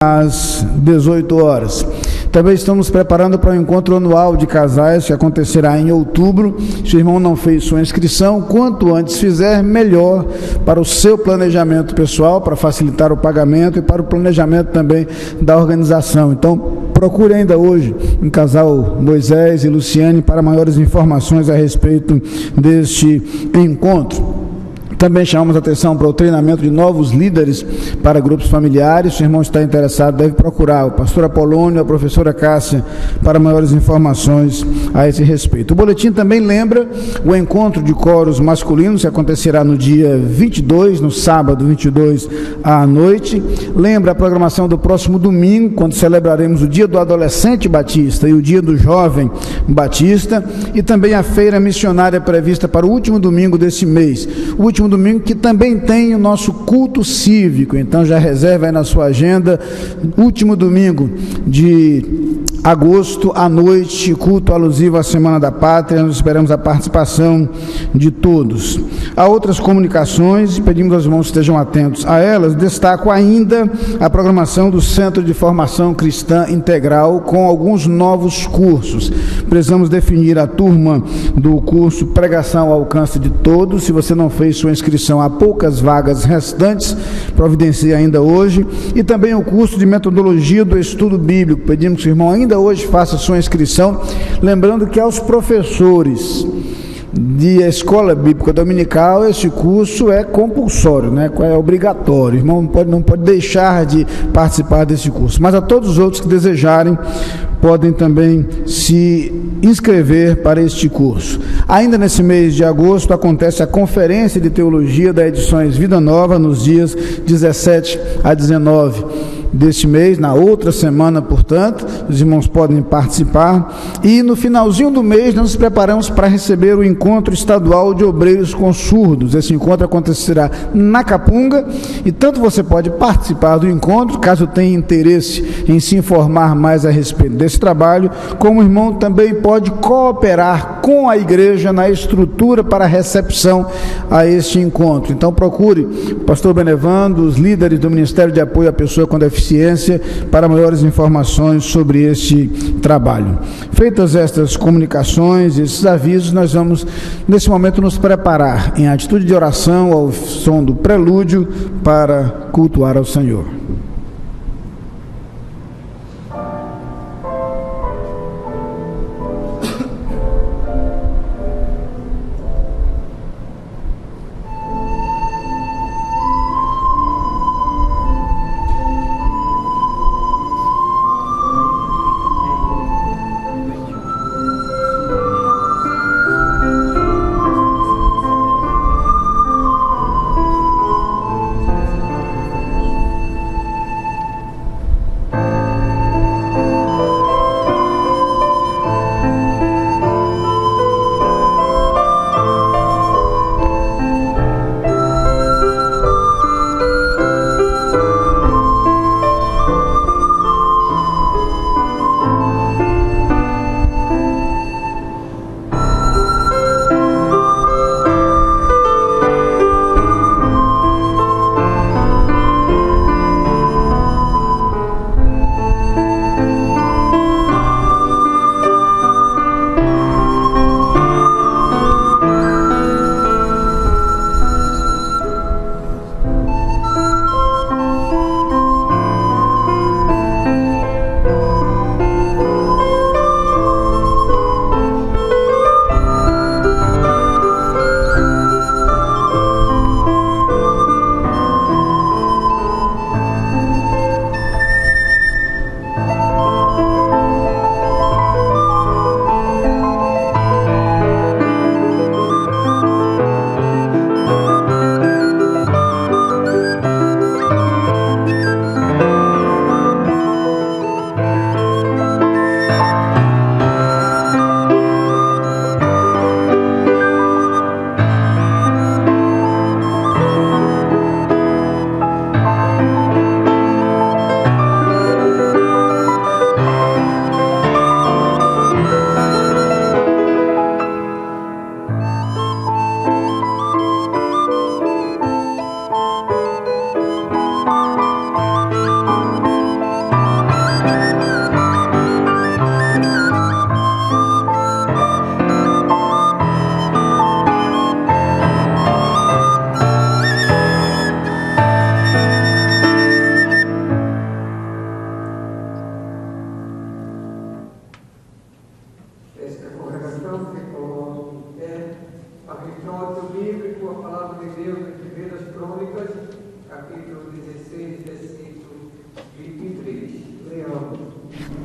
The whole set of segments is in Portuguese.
às 18 horas. Também estamos preparando para o encontro anual de casais, que acontecerá em outubro. Se o irmão não fez sua inscrição, quanto antes fizer, melhor para o seu planejamento pessoal, para facilitar o pagamento e para o planejamento também da organização. Então, procure ainda hoje um casal Moisés e Luciane para maiores informações a respeito deste encontro. Também chamamos a atenção para o treinamento de novos líderes para grupos familiares. Se o irmão está interessado, deve procurar o pastor Apolônio, a professora Cássia, para maiores informações a esse respeito. O boletim também lembra o encontro de coros masculinos, que acontecerá no dia 22, no sábado 22 à noite. Lembra a programação do próximo domingo, quando celebraremos o Dia do Adolescente Batista e o Dia do Jovem Batista, e também a feira missionária prevista para o último domingo desse mês. O último domingo que também tem o nosso culto cívico, então já reserva aí na sua agenda, último domingo de agosto à noite, culto alusivo à Semana da Pátria. Nós esperamos a participação de todos. Há outras comunicações e pedimos aos irmãos que estejam atentos a elas. Destaco ainda a programação do Centro de Formação Cristã Integral com alguns novos cursos. Precisamos definir a turma do curso Pregação ao Alcance de Todos. Se você não fez sua inscrição, há poucas vagas restantes, providencie ainda hoje. E também o curso de Metodologia do Estudo Bíblico. Pedimos que o irmão ainda hoje faça sua inscrição, lembrando que aos professores de escola bíblica dominical, esse curso é compulsório, né? É obrigatório. O irmão não pode deixar de participar desse curso, mas a todos os outros que desejarem, podem também se inscrever para este curso. Ainda nesse mês de agosto acontece a Conferência de Teologia da Edições Vida Nova, nos dias 17 a 19 deste mês, na outra semana, portanto, os irmãos podem participar. E no finalzinho do mês nós nos preparamos para receber o Encontro Estadual de Obreiros com Surdos. Esse encontro acontecerá na Capunga, e tanto você pode participar do encontro, caso tenha interesse em se informar mais a respeito desse trabalho, como o irmão também pode cooperar com a igreja na estrutura para a recepção a este encontro. Então procure o pastor Benevando, os líderes do Ministério de Apoio à Pessoa com Deficiência, para maiores informações sobre este trabalho. Feitas estas comunicações, esses avisos, nós vamos nesse momento nos preparar em atitude de oração ao som do prelúdio para cultuar ao Senhor.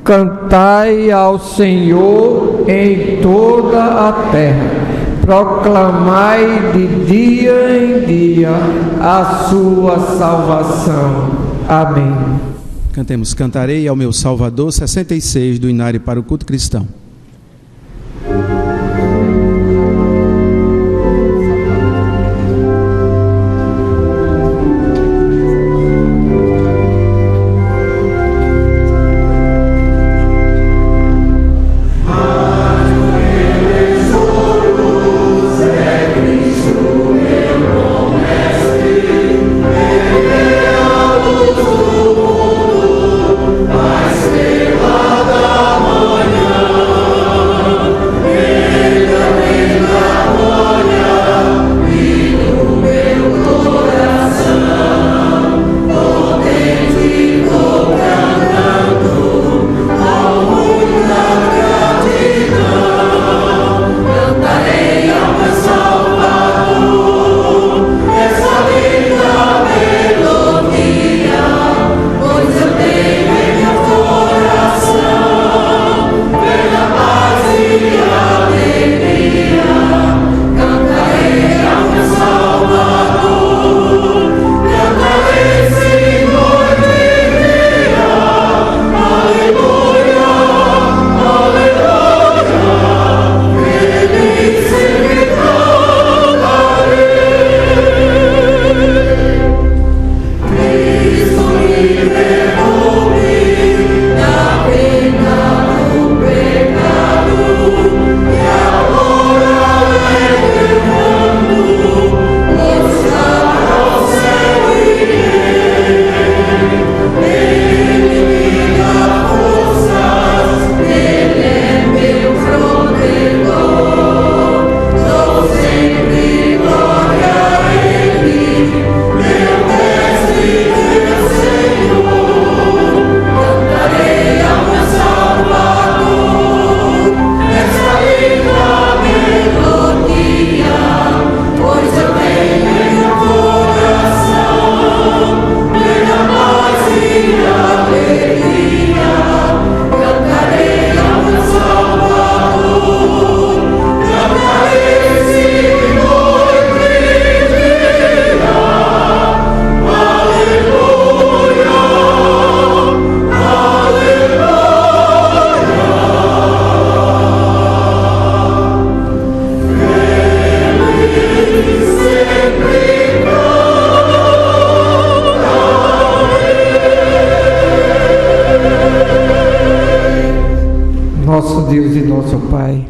Cantai ao Senhor em toda a terra, proclamai de dia em dia a sua salvação. Amém. Cantemos Cantarei ao meu Salvador, 66, do Inário para o Culto Cristão. Nosso Deus e nosso Pai,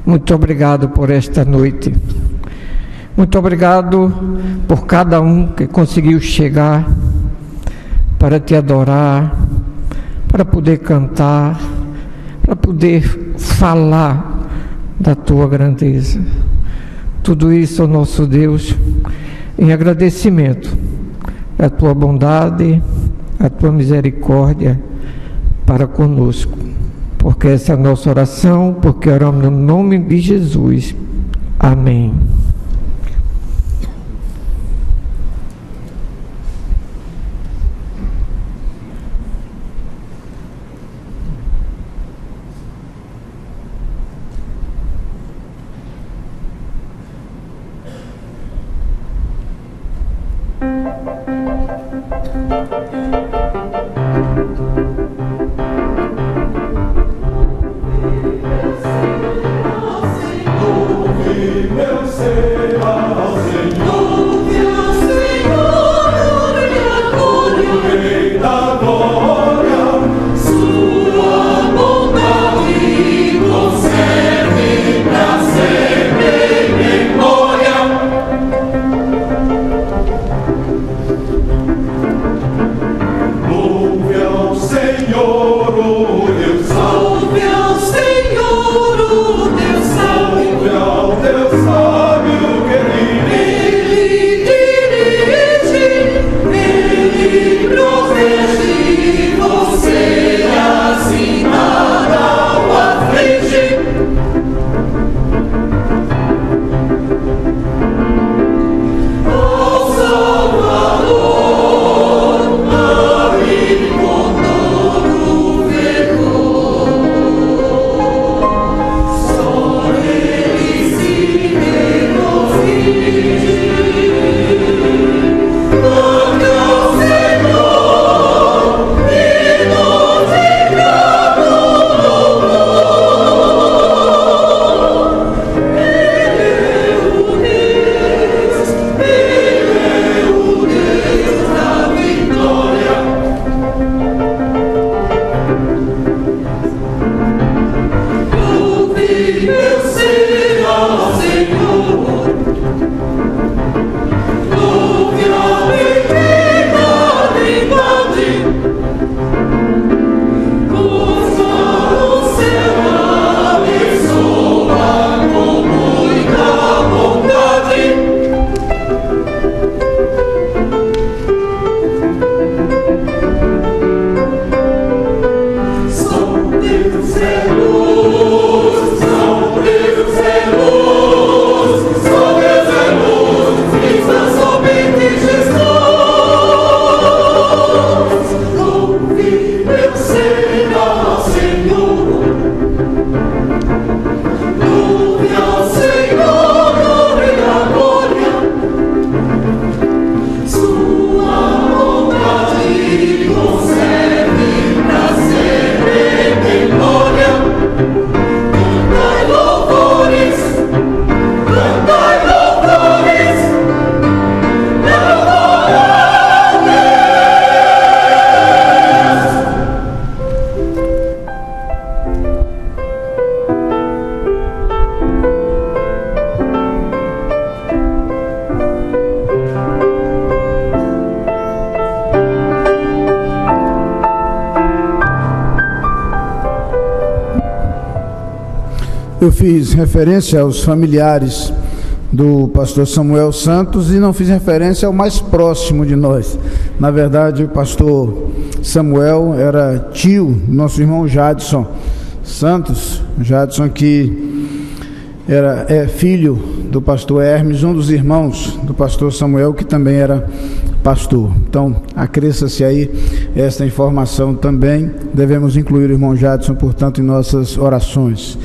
muito obrigado por esta noite. Muito obrigado por cada um que conseguiu chegar para te adorar, para poder cantar, para poder falar da tua grandeza. Tudo isso, nosso Deus, em agradecimento à tua bondade, à tua misericórdia para conosco. Porque essa é a nossa oração, porque oramos no nome de Jesus. Amém. eu fiz referência aos familiares do pastor Samuel Santos e não fiz referência ao mais próximo de nós. Na verdade, o pastor Samuel era tio do nosso irmão Jadson Santos, Jadson que é filho do pastor Hermes, um dos irmãos do pastor Samuel, que também era pastor. Então, acresça-se aí esta informação também. Devemos incluir o irmão Jadson, portanto, em nossas orações.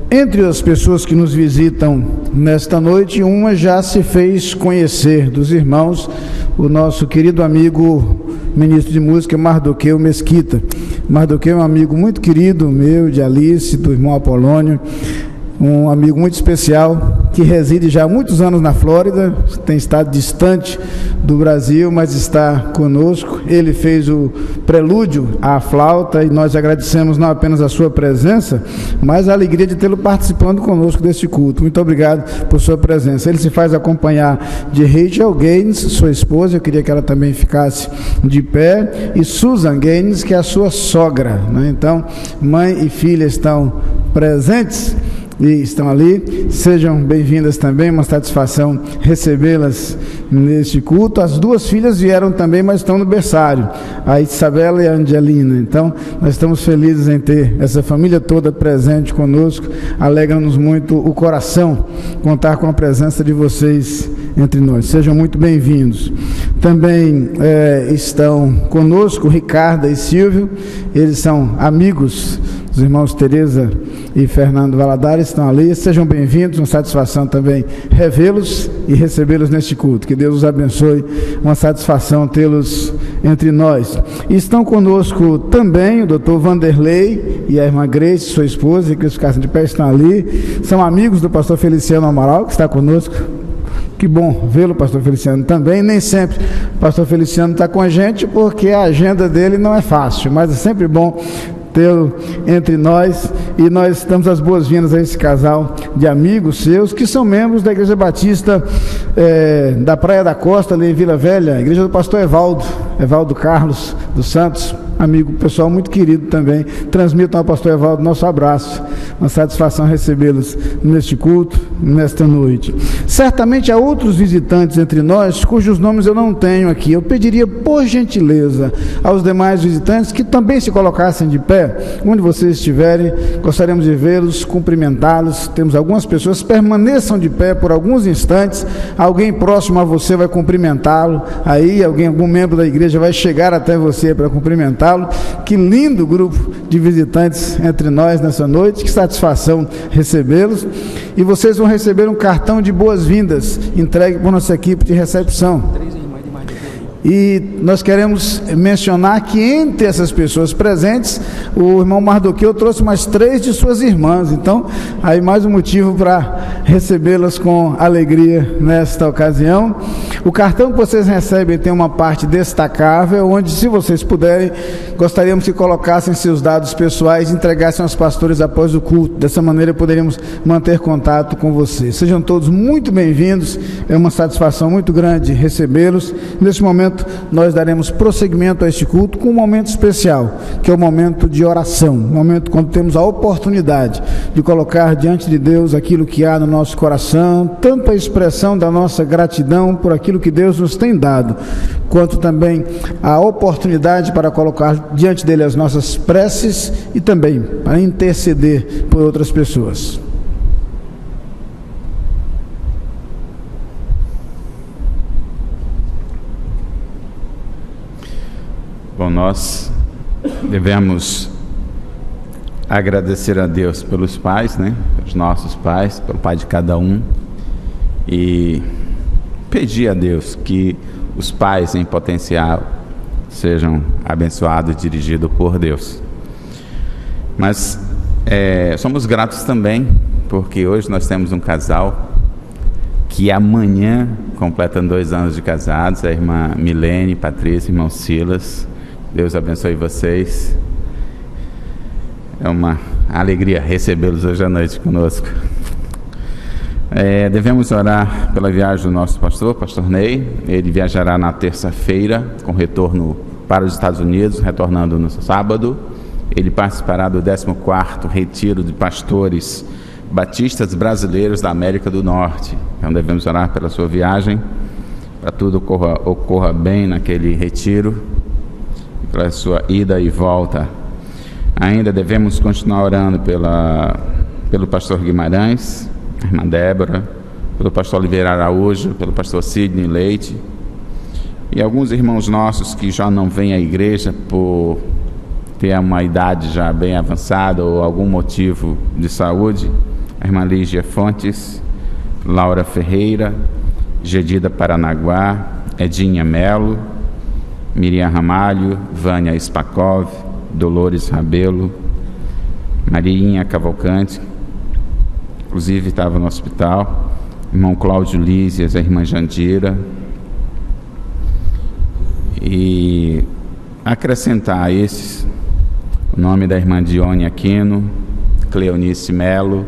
Entre as pessoas que nos visitam nesta noite, uma já se fez conhecer dos irmãos, o nosso querido amigo ministro de música Mardoqueu Mesquita. Mardoqueu é um amigo muito querido meu, de Alice, do irmão Apolônio, um amigo muito especial, que reside já há muitos anos na Flórida, tem estado distante do Brasil, mas está conosco. Ele fez o prelúdio à flauta e nós agradecemos não apenas a sua presença, mas a alegria de tê-lo participando conosco deste culto. Muito obrigado por sua presença. Ele se faz acompanhar de Rachel Gaines, sua esposa, eu queria que ela também ficasse de pé, e Susan Gaines, que é a sua sogra, né? Então, mãe e filha estão presentes e estão ali. Sejam bem-vindas também, uma satisfação recebê-las neste culto. As duas filhas vieram também, mas estão no berçário, a Isabela e a Angelina. Então, nós estamos felizes em ter essa família toda presente conosco. Alegra-nos muito o coração contar com a presença de vocês entre nós. Sejam muito bem-vindos. Também estão conosco Ricardo e Silvio, eles são amigos os irmãos Tereza e Fernando Valadares, estão ali. Sejam bem-vindos, uma satisfação também revê-los e recebê-los neste culto. Que Deus os abençoe, uma satisfação tê-los entre nós. E estão conosco também o doutor Vanderlei e a irmã Grace, sua esposa, que eles ficassem de pé, estão ali. São amigos do pastor Feliciano Amaral, que está conosco. Que bom vê-lo, pastor Feliciano, também. Nem sempre o pastor Feliciano está com a gente, porque a agenda dele não é fácil, mas é sempre bom tê-lo entre nós, e nós damos as boas-vindas a esse casal de amigos seus, que são membros da Igreja Batista da Praia da Costa, ali em Vila Velha, a igreja do pastor Evaldo Carlos dos Santos, amigo pessoal muito querido também. Transmitam ao pastor Evaldo nosso abraço, uma satisfação recebê-los neste culto, nesta noite. Certamente há outros visitantes entre nós, cujos nomes eu não tenho aqui. Eu pediria, por gentileza, aos demais visitantes que também se colocassem de pé, onde vocês estiverem. Gostaríamos de vê-los, cumprimentá-los. Temos algumas pessoas, permaneçam de pé por alguns instantes. Alguém próximo a você vai cumprimentá-lo, aí algum membro da igreja vai chegar até você para cumprimentá-lo. Que lindo grupo de visitantes entre nós nessa noite, que satisfação recebê-los. E vocês vão receber um cartão de boas-vindas entregue por nossa equipe de recepção. E nós queremos mencionar que entre essas pessoas presentes, o irmão Mardoqueu trouxe mais 3 de suas irmãs. Então, aí mais um motivo para recebê-las com alegria nesta ocasião. O cartão que vocês recebem tem uma parte destacável, onde, se vocês puderem, gostaríamos que colocassem seus dados pessoais e entregassem aos pastores após o culto. Dessa maneira poderíamos manter contato com vocês. Sejam todos muito bem-vindos, é uma satisfação muito grande recebê-los. Neste momento nós daremos prosseguimento a este culto com um momento especial, que é o momento de oração, um momento quando temos a oportunidade de colocar diante de Deus aquilo que há no nosso coração, tanto a expressão da nossa gratidão por aquilo que Deus nos tem dado, quanto também a oportunidade para colocar diante dele as nossas preces e também para interceder por outras pessoas. Bom, nós devemos agradecer a Deus pelos pais, né? Pelos nossos pais, pelo pai de cada um, e pedir a Deus que os pais em potencial sejam abençoados e dirigidos por Deus. Mas somos gratos também, porque hoje nós temos um casal que amanhã completam 2 anos de casados, a irmã Milene, Patrícia, irmão Silas. Deus abençoe vocês. É uma alegria recebê-los hoje à noite conosco. Devemos orar pela viagem do nosso pastor Ney. Ele viajará na terça-feira, com retorno para os Estados Unidos, retornando no sábado. ele participará do 14º Retiro de Pastores Batistas Brasileiros da América do Norte. Então devemos orar pela sua viagem, para tudo ocorra bem naquele retiro, pela sua ida e volta. Ainda devemos continuar orando pelo pastor Guimarães, a irmã Débora, pelo pastor Oliveira Araújo, pelo pastor Sidney Leite, e alguns irmãos nossos que já não vêm à igreja por ter uma idade já bem avançada ou algum motivo de saúde. A irmã Lígia Fontes, Laura Ferreira, Gedida Paranaguá, Edinha Melo, Miriam Ramalho, Vânia Spakov, Dolores Rabelo, Mariinha Cavalcante, inclusive estava no hospital, irmão Cláudio Lísias, a irmã Jandira, e acrescentar a esses o nome da irmã Dione Aquino, Cleonice Melo,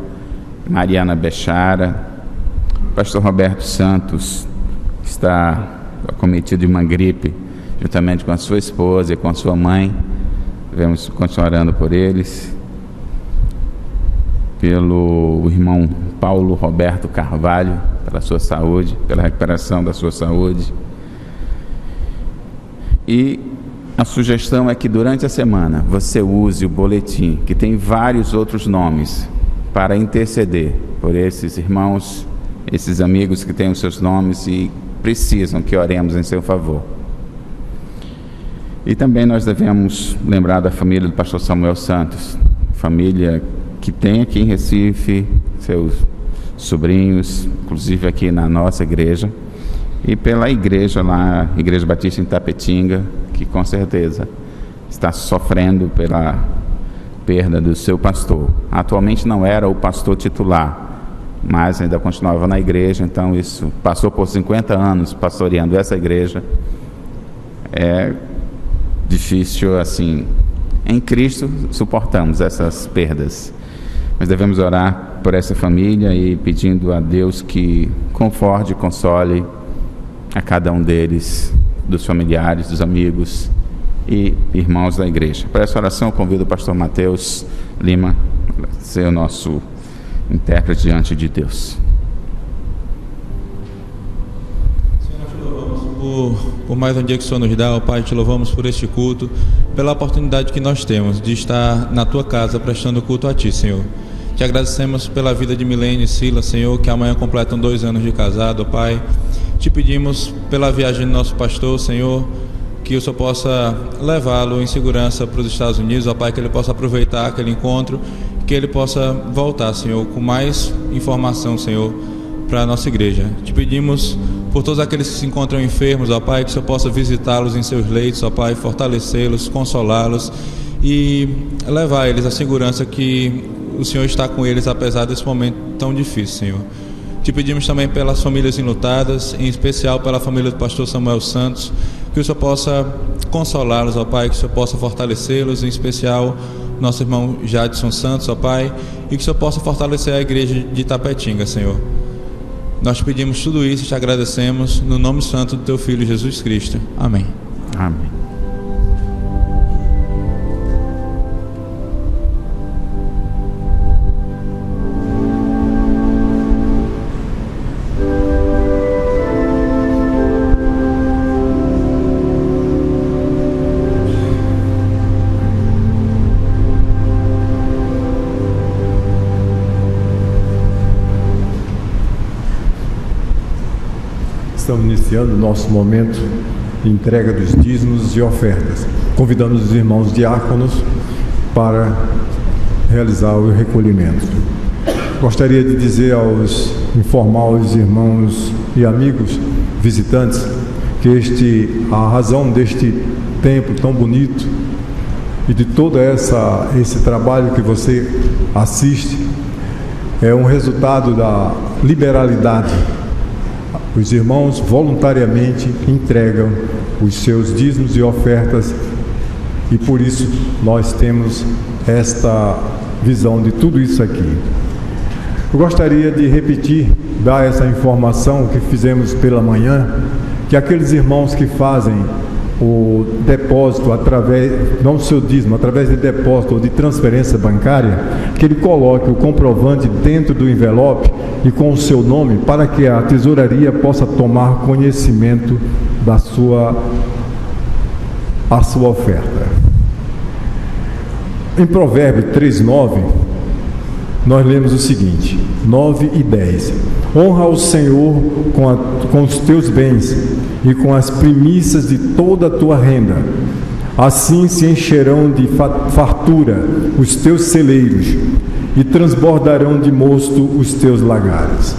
Mariana Bechara, pastor Roberto Santos, que está acometido de uma gripe, juntamente com a sua esposa e com a sua mãe. Devemos continuar orando por eles. Pelo irmão Paulo Roberto Carvalho, pela sua saúde, pela recuperação da sua saúde. E a sugestão é que durante a semana você use o boletim, que tem vários outros nomes, para interceder por esses irmãos, esses amigos que têm os seus nomes e precisam que oremos em seu favor. E também nós devemos lembrar da família do pastor Samuel Santos, família que tem aqui em Recife seus sobrinhos, inclusive aqui na nossa igreja, e pela igreja lá, Igreja Batista em Tapetinga, que com certeza está sofrendo pela perda do seu pastor. Atualmente não era o pastor titular, mas ainda continuava na igreja, então isso passou por 50 anos pastoreando essa igreja. É difícil assim. Em Cristo suportamos essas perdas, mas devemos orar por essa família e pedindo a Deus que conforte e console a cada um deles, dos familiares, dos amigos e irmãos da igreja. Para essa oração eu convido o pastor Mateus Lima a ser o nosso intérprete diante de Deus. Senhor, nós te louvamos por mais um dia que o Senhor nos dá, ó Pai, te louvamos por este culto, pela oportunidade que nós temos de estar na Tua casa prestando culto a Ti, Senhor. Te agradecemos pela vida de Milene e Sila, Senhor, que amanhã completam 2 anos de casado, ó Pai. Te pedimos pela viagem do nosso pastor, Senhor, que o Senhor possa levá-lo em segurança para os Estados Unidos, ó Pai, que ele possa aproveitar aquele encontro, que ele possa voltar, Senhor, com mais informação, Senhor, para a nossa igreja. Te pedimos por todos aqueles que se encontram enfermos, ó Pai, que o Senhor possa visitá-los em seus leitos, ó Pai, fortalecê-los, consolá-los e levar eles a segurança que o Senhor está com eles, apesar desse momento tão difícil, Senhor. Te pedimos também pelas famílias enlutadas, em especial pela família do pastor Samuel Santos, que o Senhor possa consolá-los, ó Pai, que o Senhor possa fortalecê-los, em especial nosso irmão Jadson Santos, ó Pai, e que o Senhor possa fortalecer a igreja de Tapetinga, Senhor. Nós te pedimos tudo isso e te agradecemos no nome santo do Teu Filho Jesus Cristo. Amém. Amém. Estamos iniciando o nosso momento de entrega dos dízimos e ofertas. Convidamos os irmãos diáconos para realizar o recolhimento. Gostaria de dizer informar aos irmãos e amigos visitantes que a razão deste templo tão bonito e de todo esse trabalho que você assiste é um resultado da liberalidade. Os irmãos voluntariamente entregam os seus dízimos e ofertas e por isso nós temos esta visão de tudo isso aqui. Eu gostaria de repetir, dar essa informação que fizemos pela manhã, que aqueles irmãos que fazem o depósito não o seu dízimo, através de depósito ou de transferência bancária, que ele coloque o comprovante dentro do envelope e com o seu nome, para que a tesouraria possa tomar conhecimento da sua oferta. Em Provérbios 3:9, nós lemos o seguinte, 9 e 10: honra o Senhor com os teus bens e com as primícias de toda a tua renda. Assim se encherão de fartura os teus celeiros e transbordarão de mosto os teus lagares.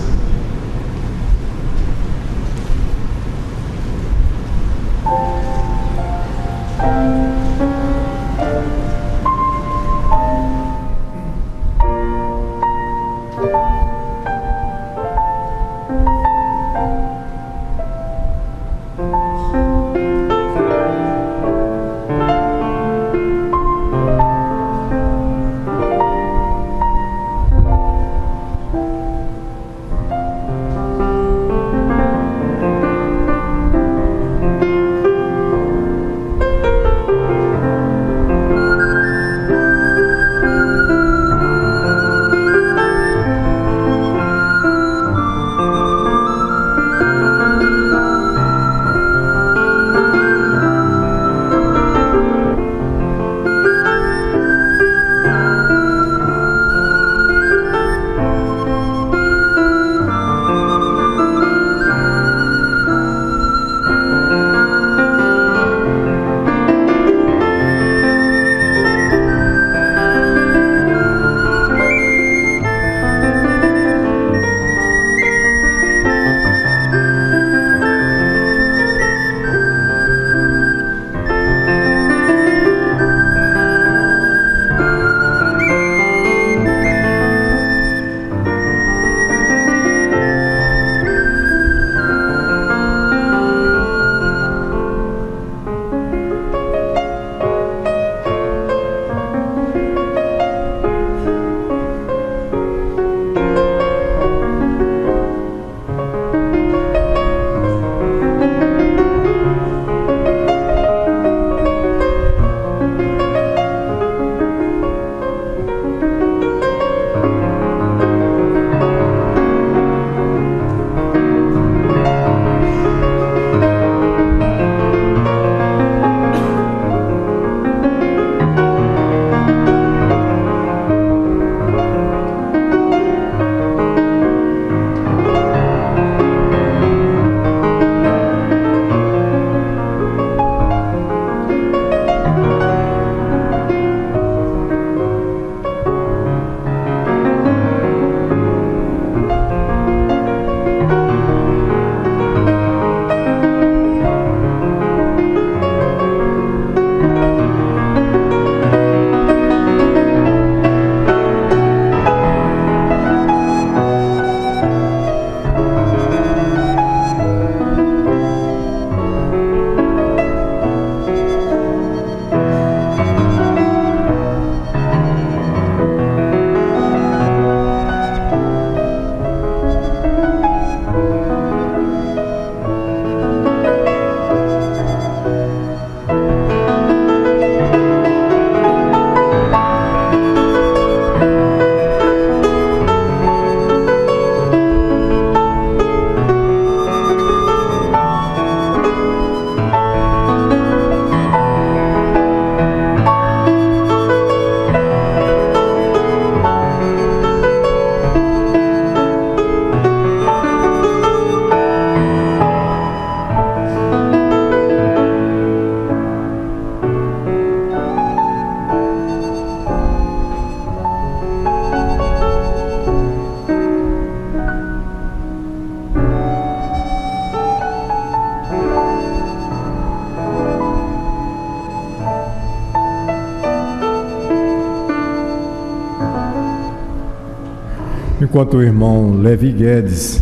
Enquanto o irmão Levi Guedes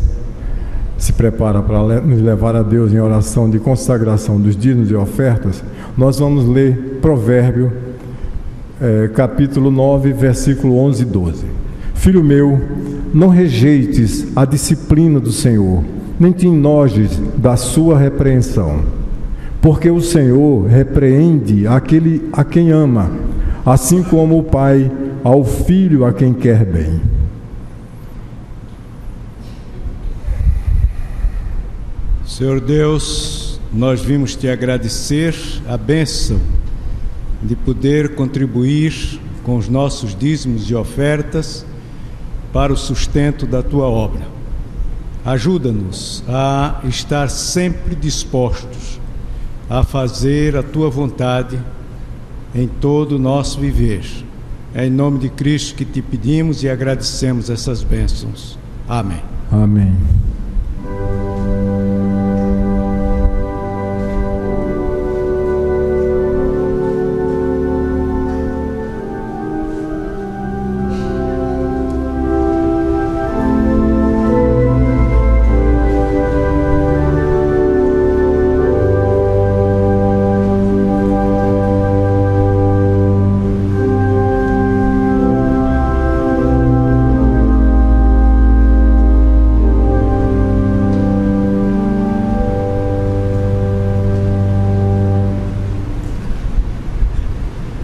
se prepara para nos levar a Deus em oração de consagração dos dízimos e ofertas, nós vamos ler Provérbio, capítulo 9, versículo 11 e 12. Filho meu, não rejeites a disciplina do Senhor, nem te enojes da sua repreensão, porque o Senhor repreende aquele a quem ama, assim como o Pai ao Filho a quem quer bem. Senhor Deus, nós vimos te agradecer a bênção de poder contribuir com os nossos dízimos e ofertas para o sustento da tua obra. Ajuda-nos a estar sempre dispostos a fazer a tua vontade em todo o nosso viver. É em nome de Cristo que te pedimos e agradecemos essas bênçãos. Amém. Amém.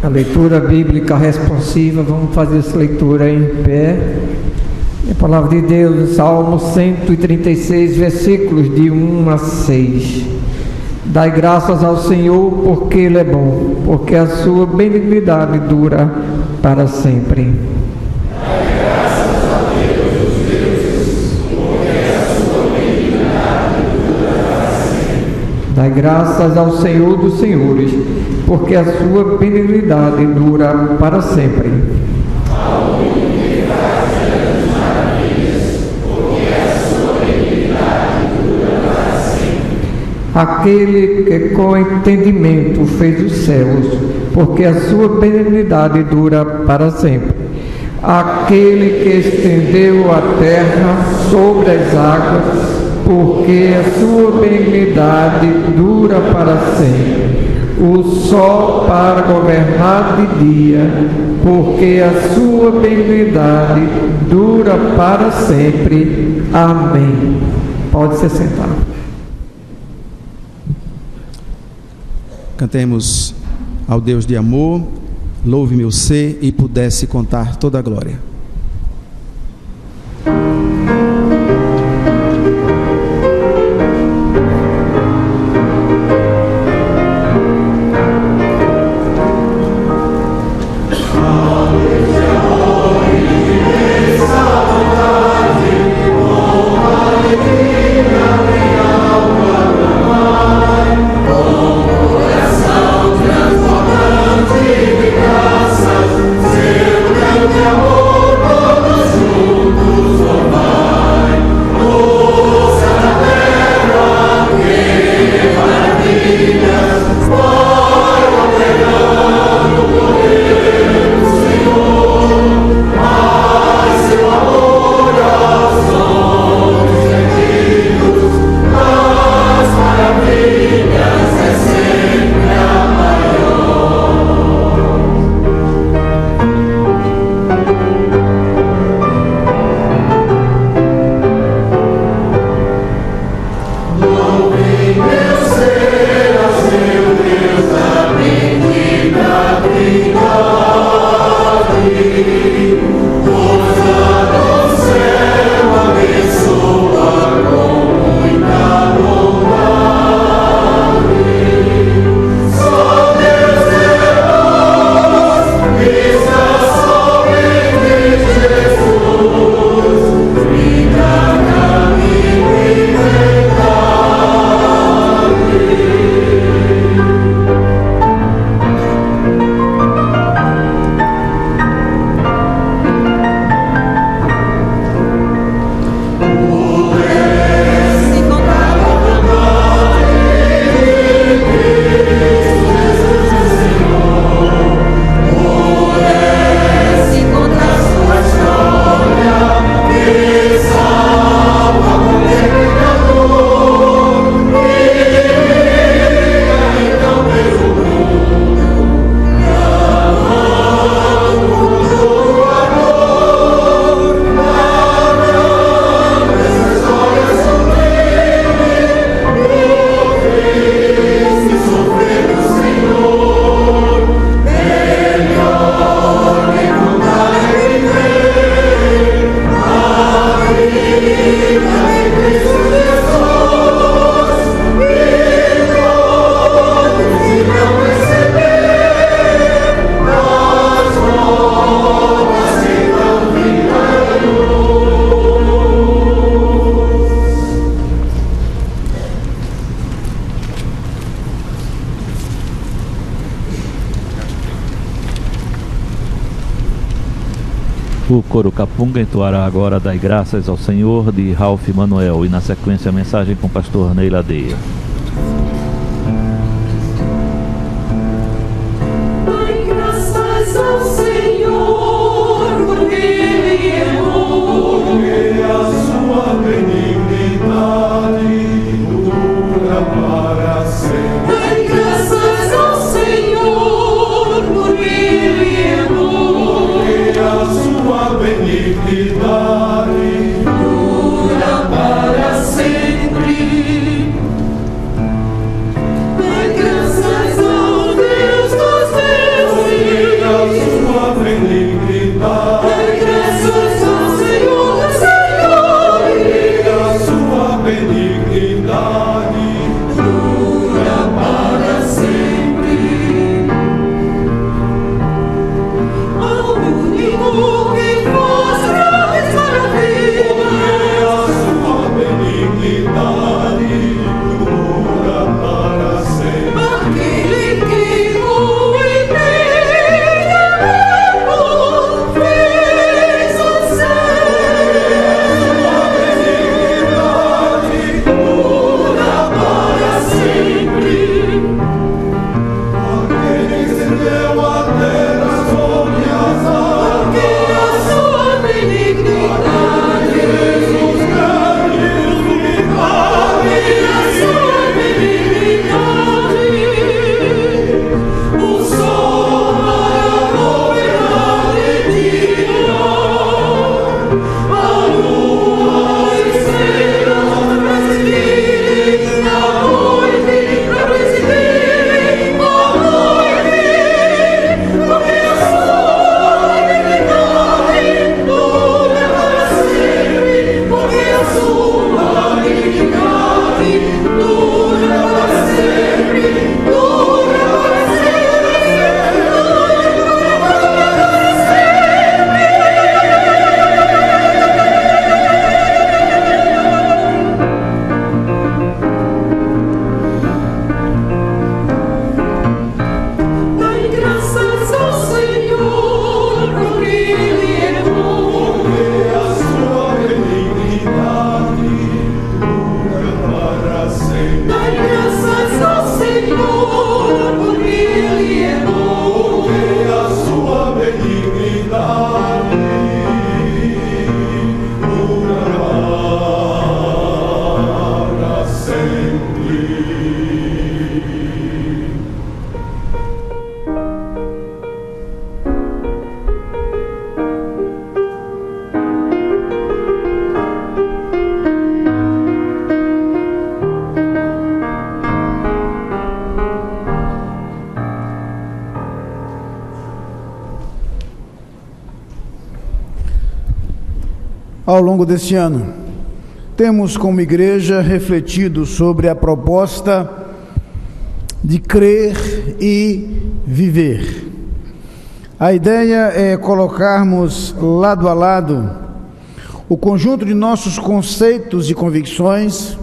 A leitura bíblica responsiva, vamos fazer essa leitura em pé. A palavra de Deus, Salmo 136, versículos de 1 a 6. Dai graças ao Senhor, porque Ele é bom, porque a sua benignidade dura para sempre. Dai graças a Deus dos deuses, porque a sua benignidade dura para sempre. Dai graças ao Senhor dos senhores, porque a sua benignidade dura para sempre. Ao único que faz grandes maravilhas, porque a sua benignidade dura para sempre. Aquele que com entendimento fez os céus, porque a sua benignidade dura para sempre. Aquele que estendeu a terra sobre as águas, porque a sua benignidade dura para sempre. O sol para governar de dia, porque a sua benignidade dura para sempre. Amém. Pode se sentar. Cantemos ao Deus de amor, louve-me o ser e pudesse contar toda a glória. Seu grande amor O coro Capunga entoará agora Dai Graças ao Senhor, de Ralph Manuel, e na sequência a mensagem com o pastor Ney Ladeia. Dai graças ao Senhor, porque Ele é bom, porque a sua benignidade dura para sempre. Dai graças ao Senhor, porque Ele é bom, porque a sua benignidade dura para sempre. Dai graças ao Deus dos deuses, porque a sua benignidade. Dai graças ao Senhor dos senhores, porque a sua benignidade dura para sempre. Ao único que faz grandes maravilhas, porque a sua benignidade dura para sempre. Aquele que com eternidade fez o céu, a benignidade dura para sempre. Aquele que estendeu a terra sobre as águas, porque a sua benignidade Jesus grande iluminado, porque a sua benignidade o sol para de dia, a lua, as estrelas presidirem a noite, para presidirem a noite, porque a sua benignidade dura para sempre, porque a sua benignidade dura para sempre, dura para sempre, dura para sempre. Dai graças ao Senhor, porque Ele é bom, porque a sua benignidade dura para sempre. Dai graças ao Senhor, porque Ele é bom, porque a sua benignidade dura para sempre. Ao longo deste ano, temos como igreja refletido sobre a proposta de crer e viver. A ideia é colocarmos lado a lado o conjunto de nossos conceitos e convicções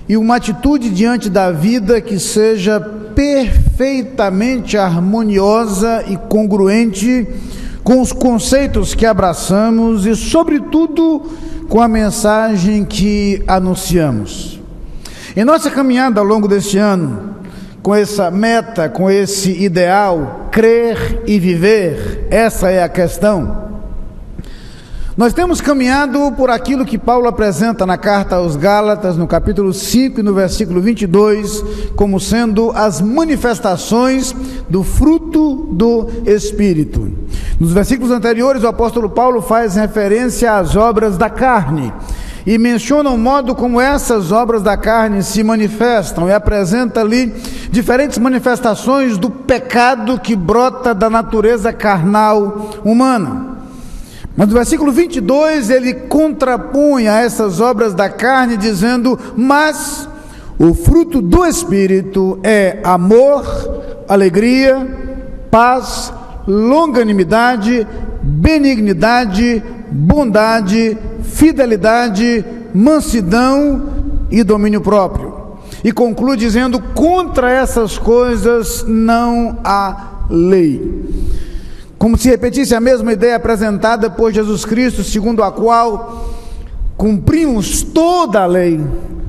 e uma atitude diante da vida que seja perfeitamente harmoniosa e congruente com os conceitos que abraçamos e, sobretudo, com a mensagem que anunciamos. Em nossa caminhada ao longo deste ano, com essa meta, com esse ideal, crer e viver, essa é a questão. Nós temos caminhado por aquilo que Paulo apresenta na carta aos Gálatas, no capítulo 5 e no versículo 22, como sendo as manifestações do fruto do Espírito. Nos versículos anteriores, o apóstolo Paulo faz referência às obras da carne e menciona o modo como essas obras da carne se manifestam e apresenta ali diferentes manifestações do pecado que brota da natureza carnal humana. Mas no versículo 22 ele contrapõe a essas obras da carne dizendo: mas o fruto do Espírito é amor, alegria, paz, longanimidade, benignidade, bondade, fidelidade, mansidão e domínio próprio. E conclui dizendo: contra essas coisas não há lei. como se repetisse a mesma ideia apresentada por Jesus Cristo, segundo a qual cumprimos toda a lei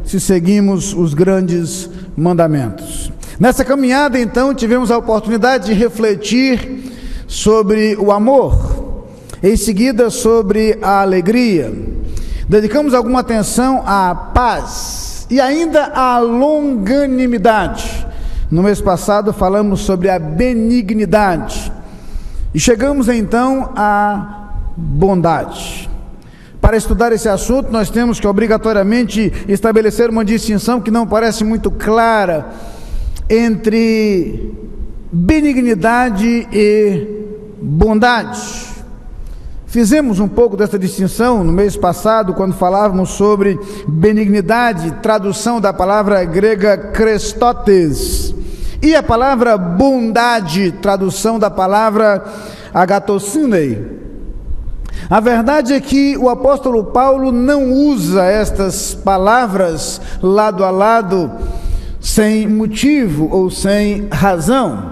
se seguimos os grandes mandamentos. Nessa caminhada, então, tivemos a oportunidade de refletir sobre o amor, em seguida sobre a alegria. Dedicamos alguma atenção à paz e ainda à longanimidade. No mês passado falamos sobre a benignidade e chegamos então à bondade. Para estudar esse assunto, nós temos que obrigatoriamente estabelecer uma distinção que não parece muito clara entre benignidade e bondade. Fizemos um pouco dessa distinção no mês passado, quando falávamos sobre benignidade, tradução da palavra grega Christotes, e a palavra bondade, tradução da palavra agatosynei. A verdade é que o apóstolo Paulo não usa estas palavras lado a lado sem motivo ou sem razão.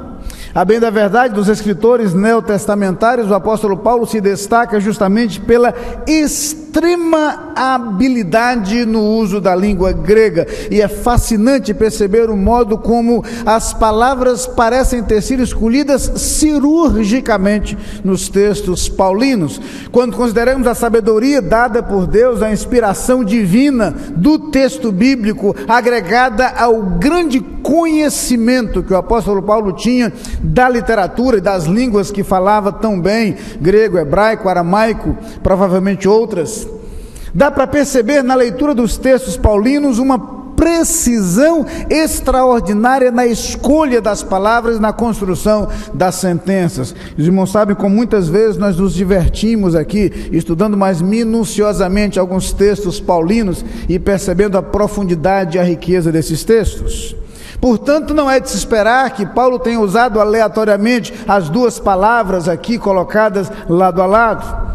A bem da verdade, dos escritores neotestamentários, o apóstolo Paulo se destaca justamente pela extrema habilidade no uso da língua grega, e é fascinante perceber o modo como as palavras parecem ter sido escolhidas cirurgicamente nos textos paulinos. Quando consideramos a sabedoria dada por Deus, a inspiração divina do texto bíblico, agregada ao grande conhecimento que o apóstolo Paulo tinha da literatura e das línguas que falava tão bem, grego, hebraico, aramaico, provavelmente outras, dá para perceber na leitura dos textos paulinos uma precisão extraordinária na escolha das palavras, na construção das sentenças. Os irmãos sabem como muitas vezes nós nos divertimos aqui, estudando mais minuciosamente alguns textos paulinos e percebendo a profundidade e a riqueza desses textos. Portanto, não é de se esperar que Paulo tenha usado aleatoriamente as duas palavras aqui colocadas lado a lado.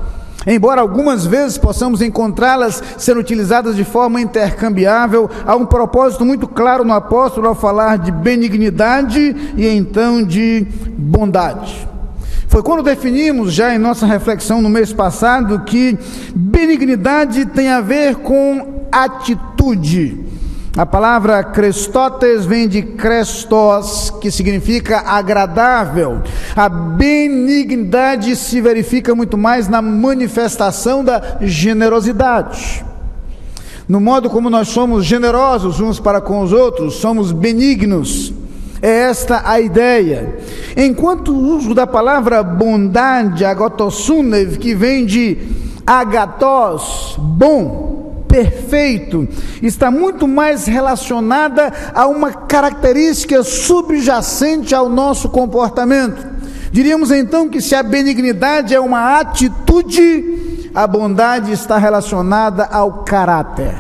Embora algumas vezes possamos encontrá-las sendo utilizadas de forma intercambiável, há um propósito muito claro no apóstolo ao falar de benignidade e então de bondade. Foi quando definimos já em nossa reflexão no mês passado que benignidade tem a ver com atitude. A palavra Christotes vem de Christos, que significa agradável. A benignidade se verifica muito mais na manifestação da generosidade. No modo como nós somos generosos uns para com os outros, somos benignos. É esta a ideia. Enquanto o uso da palavra bondade, agatosúnev, que vem de agatos, bom, perfeito, está muito mais relacionada a uma característica subjacente ao nosso comportamento. Diríamos então que se a benignidade é uma atitude, a bondade está relacionada ao caráter.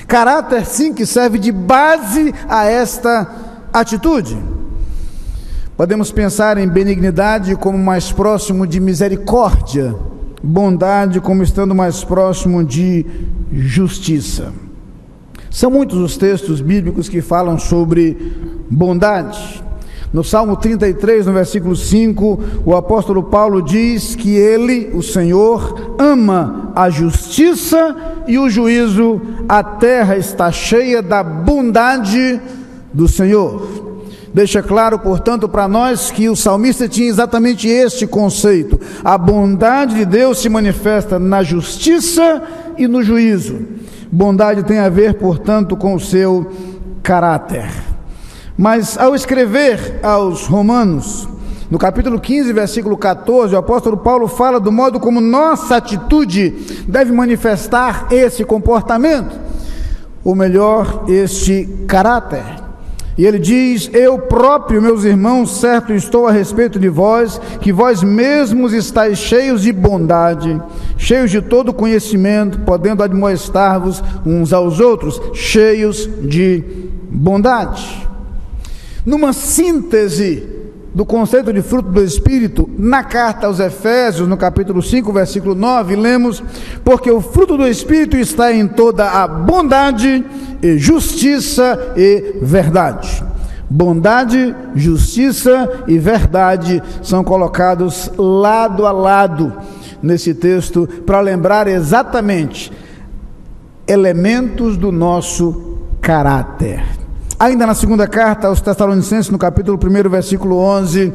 Caráter, sim, que serve de base a esta atitude. Podemos pensar em benignidade como mais próximo de misericórdia, bondade como estando mais próximo de justiça. São muitos os textos bíblicos que falam sobre bondade. No Salmo 33, no versículo 5, o apóstolo Paulo diz que ele, o Senhor, ama a justiça e o juízo, a terra está cheia da bondade do Senhor. Deixa claro, portanto, para nós que o salmista tinha exatamente este conceito. A bondade de Deus se manifesta na justiça e no juízo. Bondade tem a ver, portanto, com o seu caráter. Mas ao escrever aos Romanos, no capítulo 15, versículo 14, o apóstolo Paulo fala do modo como nossa atitude deve manifestar esse comportamento, ou melhor, este caráter. E ele diz: eu próprio, meus irmãos, certo estou a respeito de vós, que vós mesmos estáis cheios de bondade, cheios de todo conhecimento, podendo admoestar-vos uns aos outros, cheios de bondade. Numa síntese do conceito de fruto do Espírito, na carta aos Efésios, no capítulo 5, versículo 9, lemos: porque o fruto do Espírito está em toda a bondade e justiça e verdade. Bondade, justiça e verdade são colocados lado a lado nesse texto para lembrar exatamente elementos do nosso caráter. Ainda na segunda carta aos Tessalonicenses, no capítulo 1, versículo 11,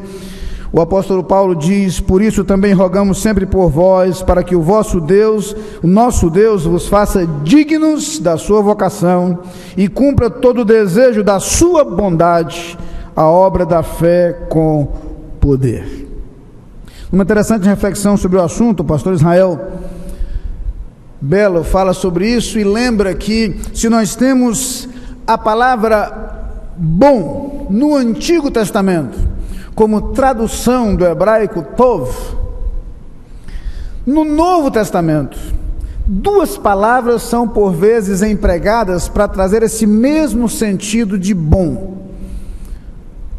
o apóstolo Paulo diz: por isso também rogamos sempre por vós, para que o vosso Deus, o nosso Deus, vos faça dignos da sua vocação e cumpra todo o desejo da sua bondade, a obra da fé com poder. Uma interessante reflexão sobre o assunto, o pastor Israel Belo fala sobre isso e lembra que se nós temos a palavra bom no Antigo Testamento como tradução do hebraico tov, no Novo Testamento duas palavras são por vezes empregadas para trazer esse mesmo sentido de bom.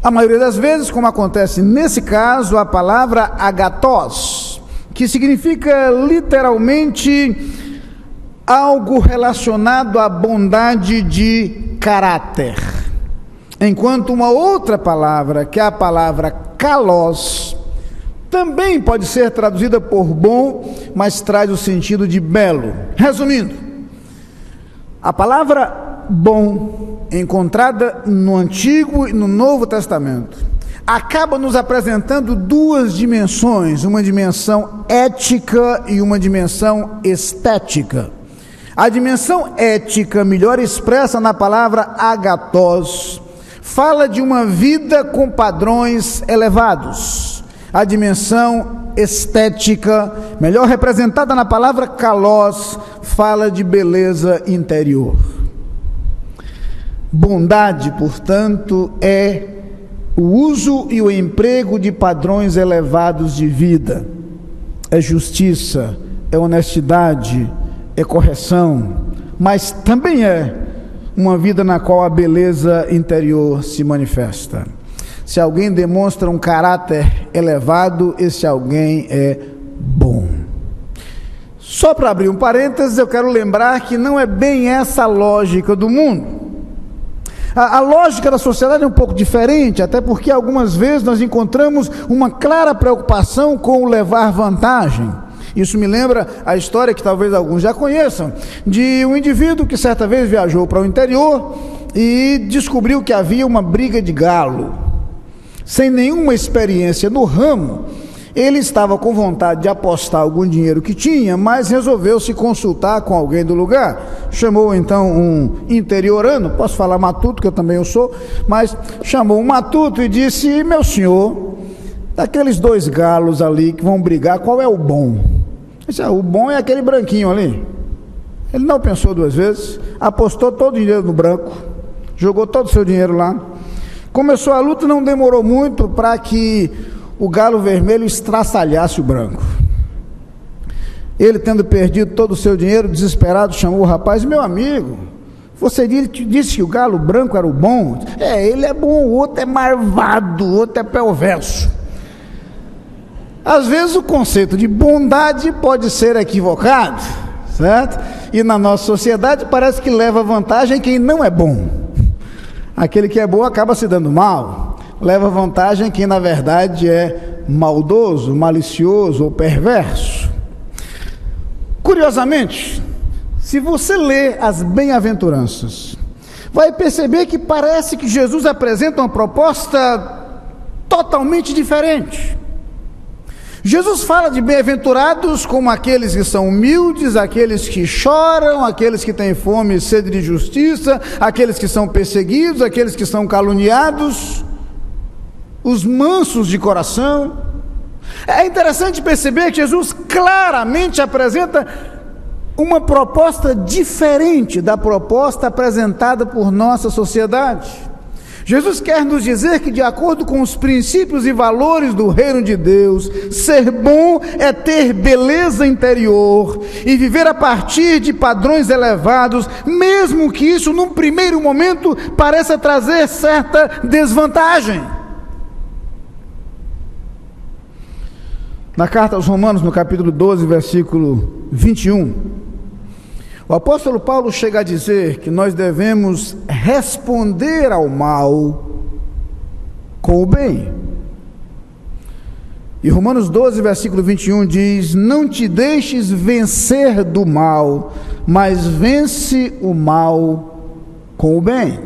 A maioria das vezes, como acontece nesse caso, a palavra agathos, que significa literalmente algo relacionado à bondade de caráter. Enquanto uma outra palavra, que é a palavra kalos, também pode ser traduzida por bom, mas traz o sentido de belo. Resumindo, a palavra bom, encontrada no Antigo e no Novo Testamento, acaba nos apresentando duas dimensões, uma dimensão ética e uma dimensão estética. A dimensão ética, melhor expressa na palavra agathos, fala de uma vida com padrões elevados. A dimensão estética, melhor representada na palavra kalos, fala de beleza interior. Bondade, portanto, é o uso e o emprego de padrões elevados de vida. É justiça, é honestidade, é correção, mas também é uma vida na qual a beleza interior se manifesta. Se alguém demonstra um caráter elevado, esse alguém é bom. Só para abrir um parênteses, eu quero lembrar que não é bem essa a lógica do mundo. A lógica da sociedade é um pouco diferente, até porque algumas vezes nós encontramos uma clara preocupação com o levar vantagem. Isso me lembra a história que talvez alguns já conheçam, de um indivíduo que certa vez viajou para o interior e descobriu que havia uma briga de galo. Sem nenhuma experiência no ramo, ele estava com vontade de apostar algum dinheiro que tinha, mas resolveu se consultar com alguém do lugar. Chamou então um interiorano, posso falar matuto, que eu também sou, mas chamou um matuto e disse: meu senhor, daqueles dois galos ali que vão brigar, qual é o bom? Disse: o bom é aquele branquinho ali. Ele não pensou duas vezes, apostou todo o dinheiro no branco, jogou todo o seu dinheiro lá. Começou a luta, não demorou muito para que o galo vermelho estraçalhasse o branco. Ele, tendo perdido todo o seu dinheiro, desesperado, chamou o rapaz: meu amigo, você disse que o galo branco era o bom? Ele é bom, o outro é marvado, o outro é perverso. Às vezes o conceito de bondade pode ser equivocado, certo? E na nossa sociedade parece que leva vantagem quem não é bom. Aquele que é bom acaba se dando mal. Leva vantagem quem na verdade é maldoso, malicioso ou perverso. Curiosamente, se você ler as bem-aventuranças, vai perceber que parece que Jesus apresenta uma proposta totalmente diferente. Jesus fala de bem-aventurados como aqueles que são humildes, aqueles que choram, aqueles que têm fome e sede de justiça, aqueles que são perseguidos, aqueles que são caluniados, os mansos de coração. É interessante perceber que Jesus claramente apresenta uma proposta diferente da proposta apresentada por nossa sociedade. Jesus quer nos dizer que, de acordo com os princípios e valores do reino de Deus, ser bom é ter beleza interior e viver a partir de padrões elevados, mesmo que isso, num primeiro momento, pareça trazer certa desvantagem. Na carta aos Romanos, no capítulo 12, versículo 21, o apóstolo Paulo chega a dizer que nós devemos responder ao mal com o bem. E Romanos 12, versículo 21 diz: não te deixes vencer do mal, mas vence o mal com o bem.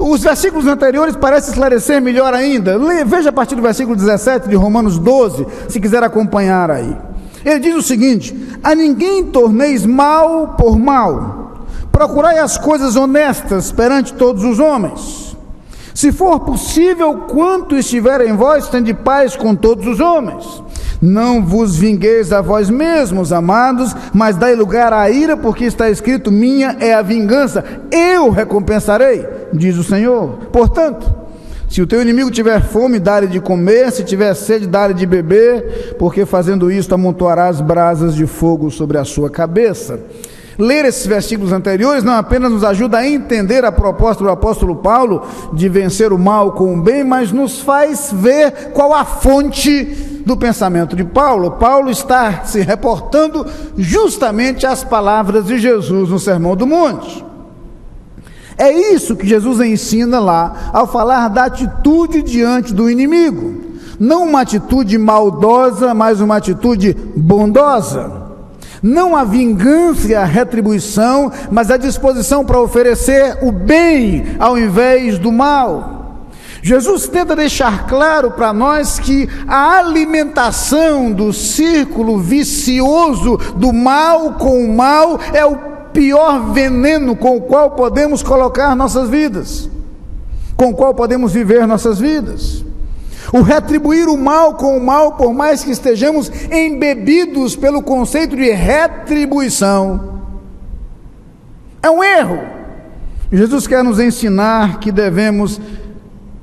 Os versículos anteriores parecem esclarecer melhor ainda. Veja a partir do versículo 17 de Romanos 12, se quiser acompanhar aí. Ele diz o seguinte: a ninguém torneis mal por mal, procurai as coisas honestas perante todos os homens. Se for possível, quanto estiver em vós, tende paz com todos os homens. Não vos vingueis a vós mesmos, amados, mas dai lugar à ira, porque está escrito: minha é a vingança, eu recompensarei, diz o Senhor. Portanto, se o teu inimigo tiver fome, dá-lhe de comer, se tiver sede, dá-lhe de beber, porque fazendo isto amontoarás brasas de fogo sobre a sua cabeça. Ler esses versículos anteriores não apenas nos ajuda a entender a proposta do apóstolo Paulo de vencer o mal com o bem, mas nos faz ver qual a fonte do pensamento de Paulo. Paulo está se reportando justamente às palavras de Jesus no Sermão do Monte. É isso que Jesus ensina lá ao falar da atitude diante do inimigo. Não uma atitude maldosa, mas uma atitude bondosa. Não a vingança e a retribuição, mas a disposição para oferecer o bem ao invés do mal. Jesus tenta deixar claro para nós que a alimentação do círculo vicioso do mal com o mal é o pior veneno com o qual podemos colocar nossas vidas, com o qual podemos viver nossas vidas. O retribuir o mal com o mal, por mais que estejamos embebidos pelo conceito de retribuição, é um erro. Jesus quer nos ensinar que devemos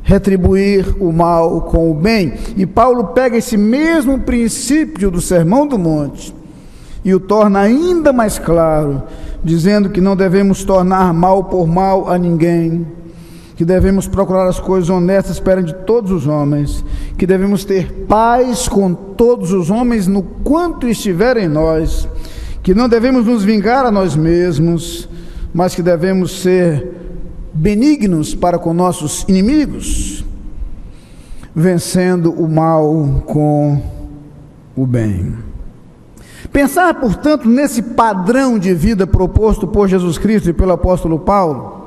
retribuir o mal com o bem. E Paulo pega esse mesmo princípio do Sermão do Monte e o torna ainda mais claro, dizendo que não devemos tornar mal por mal a ninguém, que devemos procurar as coisas honestas perante todos os homens, que devemos ter paz com todos os homens no quanto estiver em nós, que não devemos nos vingar a nós mesmos, mas que devemos ser benignos para com nossos inimigos, vencendo o mal com o bem. Pensar, portanto, nesse padrão de vida proposto por Jesus Cristo e pelo apóstolo Paulo,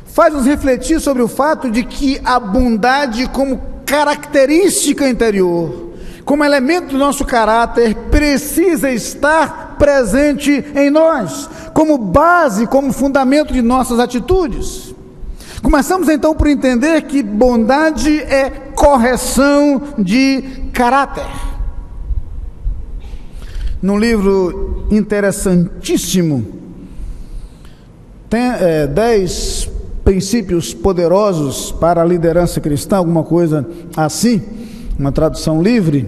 faz-nos refletir sobre o fato de que a bondade como característica interior, como elemento do nosso caráter, precisa estar presente em nós, como base, como fundamento de nossas atitudes. Começamos então por entender que bondade é correção de caráter. Num livro interessantíssimo, tem 10 princípios poderosos para a liderança cristã, alguma coisa assim, uma tradução livre.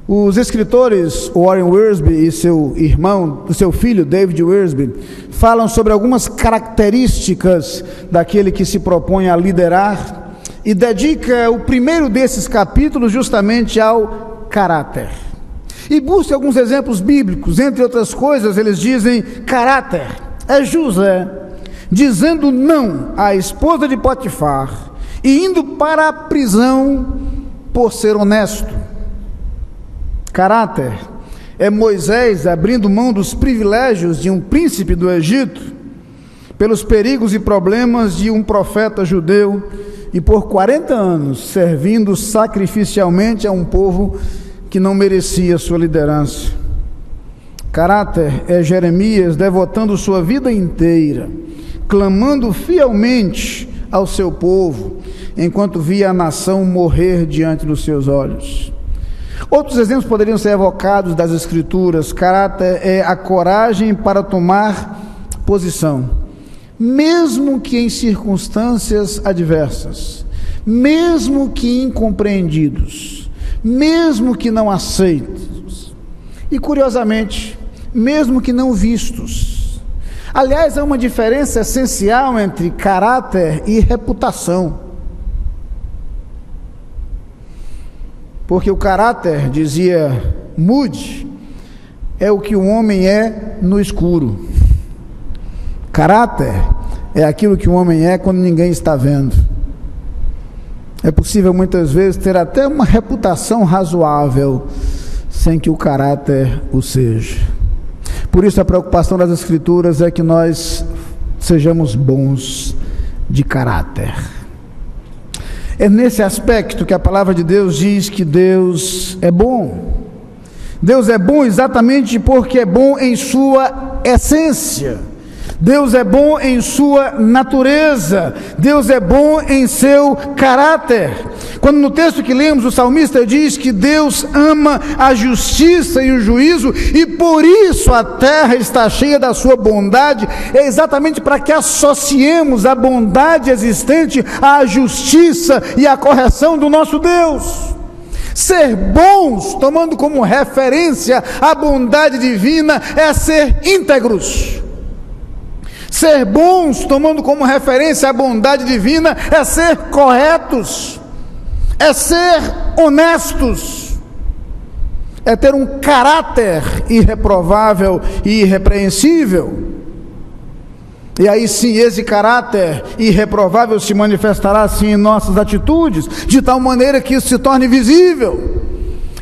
Os escritores Warren Wiersbe e seu filho David Wiersbe falam sobre algumas características daquele que se propõe a liderar e dedica o primeiro desses capítulos justamente ao caráter. E busca alguns exemplos bíblicos. Entre outras coisas, eles dizem: caráter é José dizendo não à esposa de Potifar e indo para a prisão por ser honesto. Caráter é Moisés abrindo mão dos privilégios de um príncipe do Egito pelos perigos e problemas de um profeta judeu e por 40 anos servindo sacrificialmente a um povo que não merecia sua liderança. Caráter é Jeremias devotando sua vida inteira, clamando fielmente ao seu povo, enquanto via a nação morrer diante dos seus olhos. Outros exemplos poderiam ser evocados das Escrituras. Caráter é a coragem para tomar posição, mesmo que em circunstâncias adversas, mesmo que incompreendidos, mesmo que não aceitos, e curiosamente, mesmo que não vistos. Aliás, há uma diferença essencial entre caráter e reputação. Porque o caráter, dizia Moody, é o que o homem é no escuro. Caráter é aquilo que o homem é quando ninguém está vendo. É possível muitas vezes ter até uma reputação razoável, sem que o caráter o seja. Por isso a preocupação das Escrituras é que nós sejamos bons de caráter. É nesse aspecto que a palavra de Deus diz que Deus é bom. Deus é bom exatamente porque é bom em sua essência. Deus é bom em sua natureza. Deus é bom em seu caráter. Quando no texto que lemos o salmista diz que Deus ama a justiça e o juízo e por isso a terra está cheia da sua bondade, é exatamente para que associemos a bondade existente à justiça e à correção do nosso Deus. Ser bons, tomando como referência a bondade divina, é ser íntegros. Ser bons, tomando como referência a bondade divina, é ser corretos, é ser honestos, é ter um caráter irreprovável e irrepreensível. E aí sim, esse caráter irreprovável se manifestará assim em nossas atitudes, de tal maneira que isso se torne visível.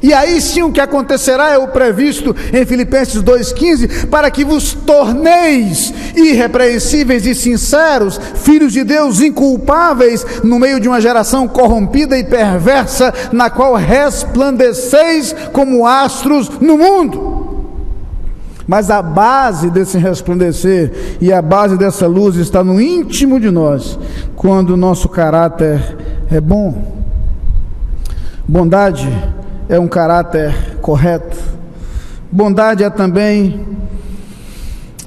E aí sim o que acontecerá é o previsto em Filipenses 2,15, para que vos torneis irrepreensíveis e sinceros, filhos de Deus inculpáveis, no meio de uma geração corrompida e perversa, na qual resplandeceis como astros no mundo. Mas a base desse resplandecer e a base dessa luz está no íntimo de nós, quando o nosso caráter é bom. Bondade é um caráter correto. Bondade é também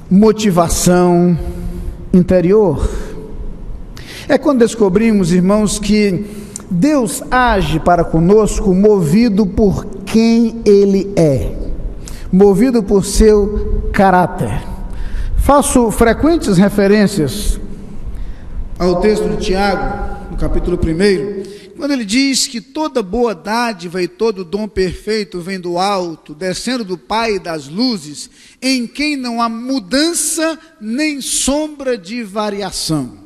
motivação interior. É quando descobrimos, irmãos, que Deus age para conosco movido por quem Ele é, movido por seu caráter. Faço frequentes referências ao texto de Tiago, no capítulo 1, quando ele diz que toda boa dádiva e todo dom perfeito vem do alto, descendo do Pai das luzes, em quem não há mudança nem sombra de variação.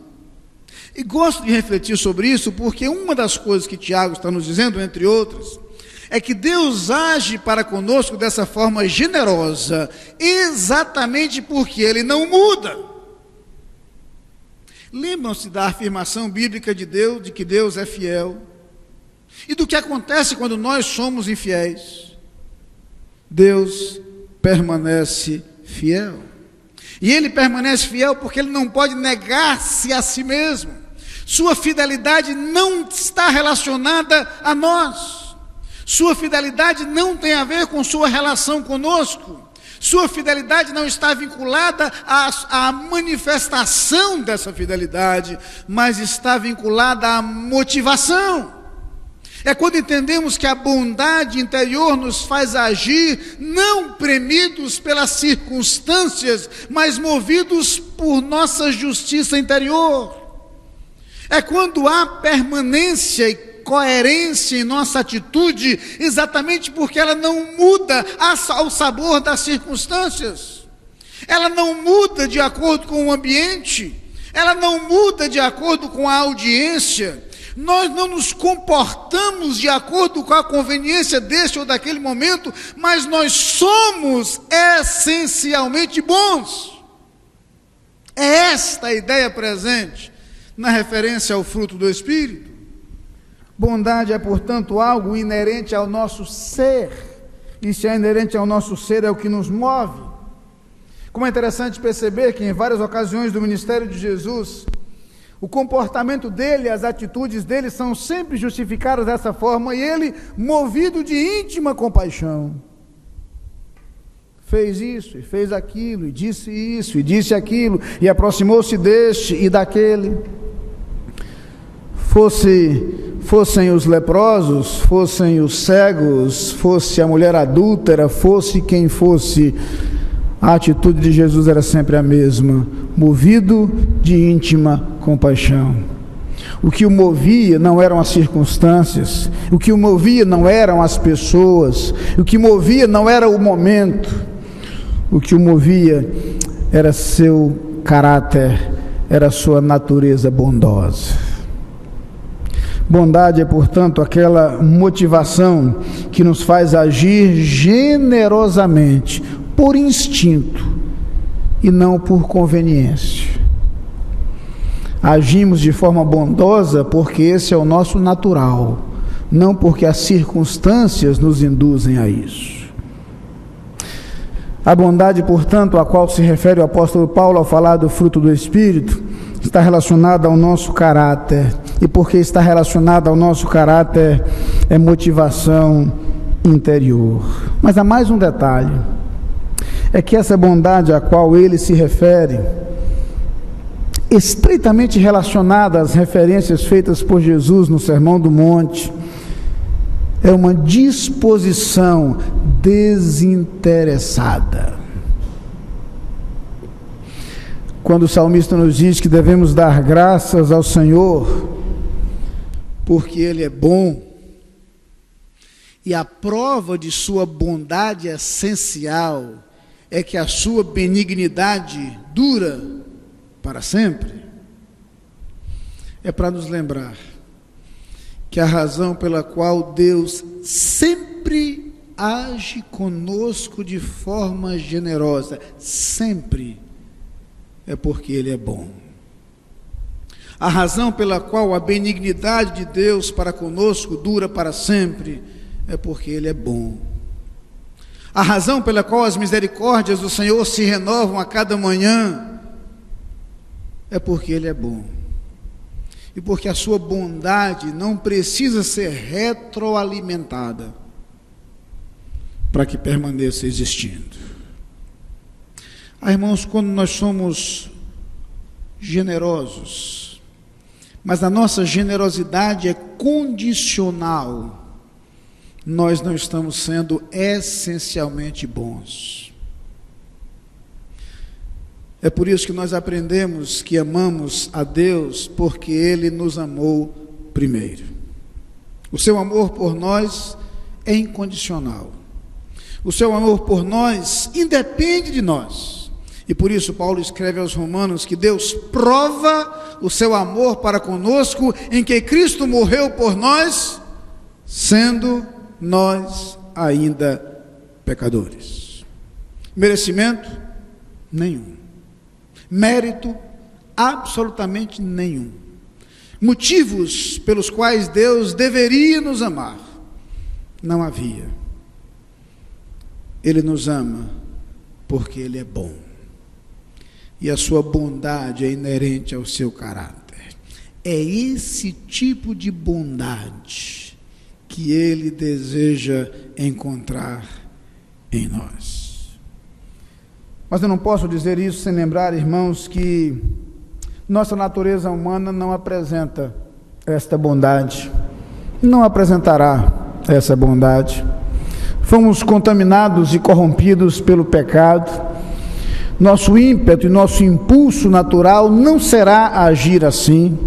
E gosto de refletir sobre isso, porque uma das coisas que Tiago está nos dizendo, entre outras, é que Deus age para conosco dessa forma generosa, exatamente porque Ele não muda. Lembram-se da afirmação bíblica de Deus, de que Deus é fiel, e do que acontece quando nós somos infiéis. Deus permanece fiel, e Ele permanece fiel porque Ele não pode negar-se a si mesmo. Sua fidelidade não está relacionada a nós, sua fidelidade não tem a ver com sua relação conosco. Sua fidelidade não está vinculada à manifestação dessa fidelidade, mas está vinculada à motivação. É quando entendemos que a bondade interior nos faz agir, não premidos pelas circunstâncias, mas movidos por nossa justiça interior. É quando há permanência e coerência em nossa atitude, exatamente porque ela não muda ao sabor das circunstâncias, ela não muda de acordo com o ambiente, ela não muda de acordo com a audiência. Nós não nos comportamos de acordo com a conveniência deste ou daquele momento, mas nós somos essencialmente bons. É esta a ideia presente na referência ao fruto do Espírito. Bondade é, portanto, algo inerente ao nosso ser, e se é inerente ao nosso ser, é o que nos move. Como é interessante perceber que em várias ocasiões do ministério de Jesus, o comportamento dele, as atitudes dele são sempre justificadas dessa forma, e ele, movido de íntima compaixão, fez isso, e fez aquilo, e disse isso, e disse aquilo, e aproximou-se deste e daquele. Fossem os leprosos, fossem os cegos, fosse a mulher adúltera, fosse quem fosse, a atitude de Jesus era sempre a mesma, movido de íntima compaixão. O que o movia não eram as circunstâncias, o que o movia não eram as pessoas, o que o movia não era o momento, o que o movia era seu caráter, era sua natureza bondosa. Bondade é, portanto, aquela motivação que nos faz agir generosamente, por instinto e não por conveniência. Agimos de forma bondosa porque esse é o nosso natural, não porque as circunstâncias nos induzem a isso. A bondade, portanto, a qual se refere o apóstolo Paulo ao falar do fruto do Espírito, está relacionada ao nosso caráter. E porque está relacionada ao nosso caráter, é motivação interior. Mas há mais um detalhe, é que essa bondade a qual ele se refere, estreitamente relacionada às referências feitas por Jesus no Sermão do Monte, é uma disposição desinteressada. Quando o salmista nos diz que devemos dar graças ao Senhor, porque Ele é bom, e a prova de sua bondade essencial é que a sua benignidade dura para sempre, é para nos lembrar que a razão pela qual Deus sempre age conosco de forma generosa, sempre, é porque Ele é bom. A razão pela qual a benignidade de Deus para conosco dura para sempre, é porque Ele é bom. A razão pela qual as misericórdias do Senhor se renovam a cada manhã, é porque Ele é bom. E porque a sua bondade não precisa ser retroalimentada para que permaneça existindo. Irmãos, quando nós somos generosos, mas a nossa generosidade é condicional, nós não estamos sendo essencialmente bons. É por isso que nós aprendemos que amamos a Deus, porque Ele nos amou primeiro. O seu amor por nós é incondicional. O seu amor por nós independe de nós. E por isso Paulo escreve aos Romanos que Deus prova o seu amor para conosco em que Cristo morreu por nós, sendo nós ainda pecadores. Merecimento? Nenhum. Mérito? Absolutamente nenhum. Motivos pelos quais Deus deveria nos amar? Não havia. Ele nos ama porque Ele é bom. E a sua bondade é inerente ao seu caráter. É esse tipo de bondade que Ele deseja encontrar em nós. Mas eu não posso dizer isso sem lembrar, irmãos, que nossa natureza humana não apresenta esta bondade, não apresentará essa bondade. Fomos contaminados e corrompidos pelo pecado. Nosso ímpeto e nosso impulso natural não será agir assim.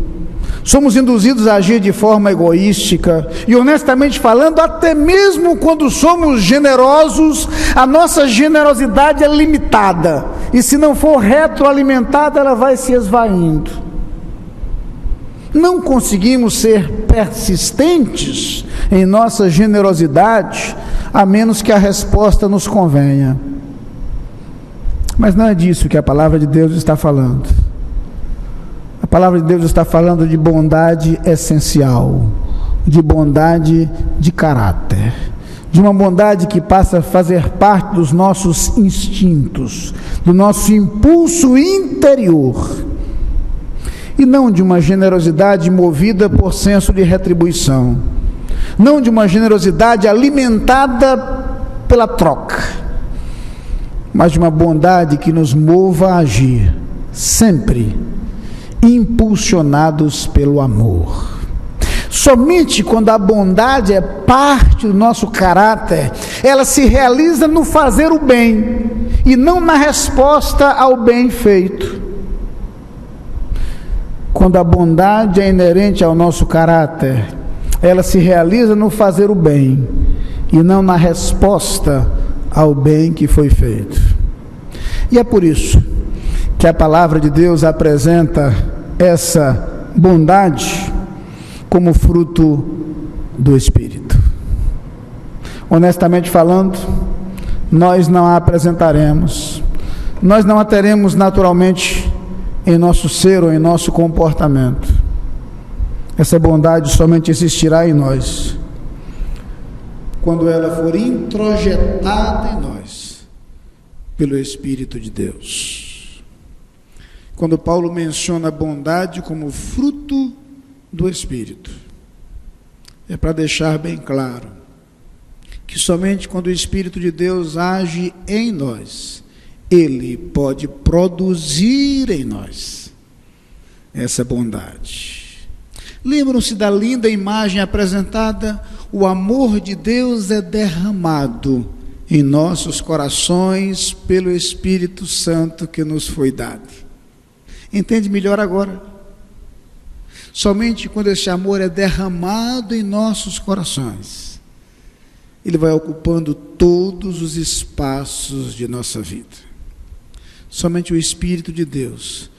Somos induzidos a agir de forma egoística e, honestamente falando, até mesmo quando somos generosos, a nossa generosidade é limitada e, se não for retroalimentada, ela vai se esvaindo. Não conseguimos ser persistentes em nossa generosidade, a menos que a resposta nos convenha. Mas não é disso que a palavra de Deus está falando. A palavra de Deus está falando de bondade essencial, de bondade de caráter, de uma bondade que passa a fazer parte dos nossos instintos, do nosso impulso interior, e não de uma generosidade movida por senso de retribuição, não de uma generosidade alimentada pela troca, mas de uma bondade que nos mova a agir, sempre impulsionados pelo amor. Somente quando a bondade é parte do nosso caráter, ela se realiza no fazer o bem e não na resposta ao bem feito. Quando a bondade é inerente ao nosso caráter, ela se realiza no fazer o bem e não na resposta ao bem que foi feito. E é por isso que a palavra de Deus apresenta essa bondade como fruto do Espírito. Honestamente falando, nós não a apresentaremos, nós não a teremos naturalmente em nosso ser ou em nosso comportamento. Essa bondade somente existirá em nós quando ela for introjetada em nós pelo Espírito de Deus. Quando Paulo menciona a bondade como fruto do Espírito, é para deixar bem claro que somente quando o Espírito de Deus age em nós, ele pode produzir em nós essa bondade. Lembram-se da linda imagem apresentada? O amor de Deus é derramado em nossos corações pelo Espírito Santo que nos foi dado. Entende melhor agora? Somente quando esse amor é derramado em nossos corações, ele vai ocupando todos os espaços de nossa vida. Somente o Espírito de Deus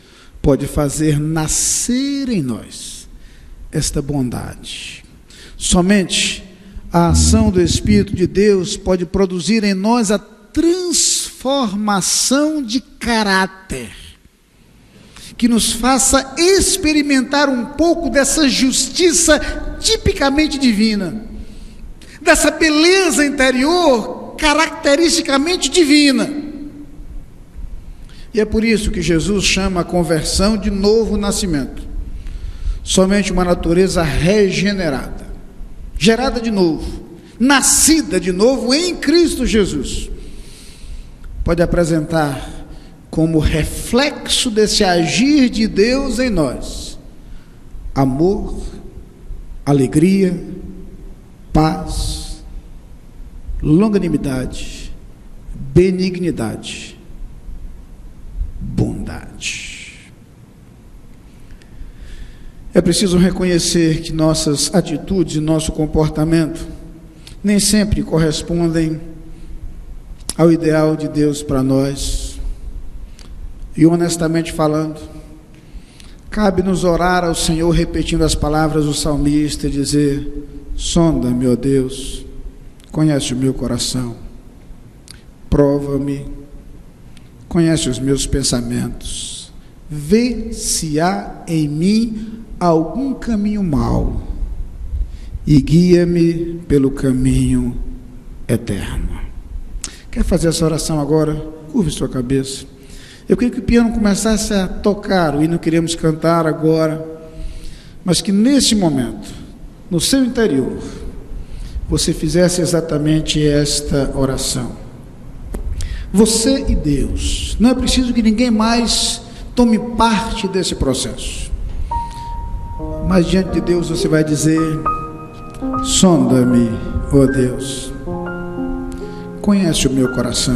pode fazer nascer em nós esta bondade. Somente a ação do Espírito de Deus pode produzir em nós a transformação de caráter, que nos faça experimentar um pouco dessa justiça tipicamente divina, dessa beleza interior caracteristicamente divina. E é por isso que Jesus chama a conversão de novo nascimento. Somente uma natureza regenerada, gerada de novo, nascida de novo em Cristo Jesus, pode apresentar como reflexo desse agir de Deus em nós amor, alegria, paz, longanimidade, benignidade, bondade. É preciso reconhecer que nossas atitudes e nosso comportamento nem sempre correspondem ao ideal de Deus para nós. E honestamente falando, cabe-nos orar ao Senhor repetindo as palavras do salmista e dizer: sonda-me, ó Deus, conhece o meu coração, prova-me, conhece os meus pensamentos, vê se há em mim algum caminho mau e guia-me pelo caminho eterno. Quer fazer essa oração agora? Curve sua cabeça. Eu queria que o piano começasse a tocar, o hino queremos cantar agora, mas que nesse momento, no seu interior, você fizesse exatamente esta oração. Você e Deus. Não é preciso que ninguém mais tome parte desse processo. Mas diante de Deus você vai dizer: sonda-me, ó Deus, conhece o meu coração,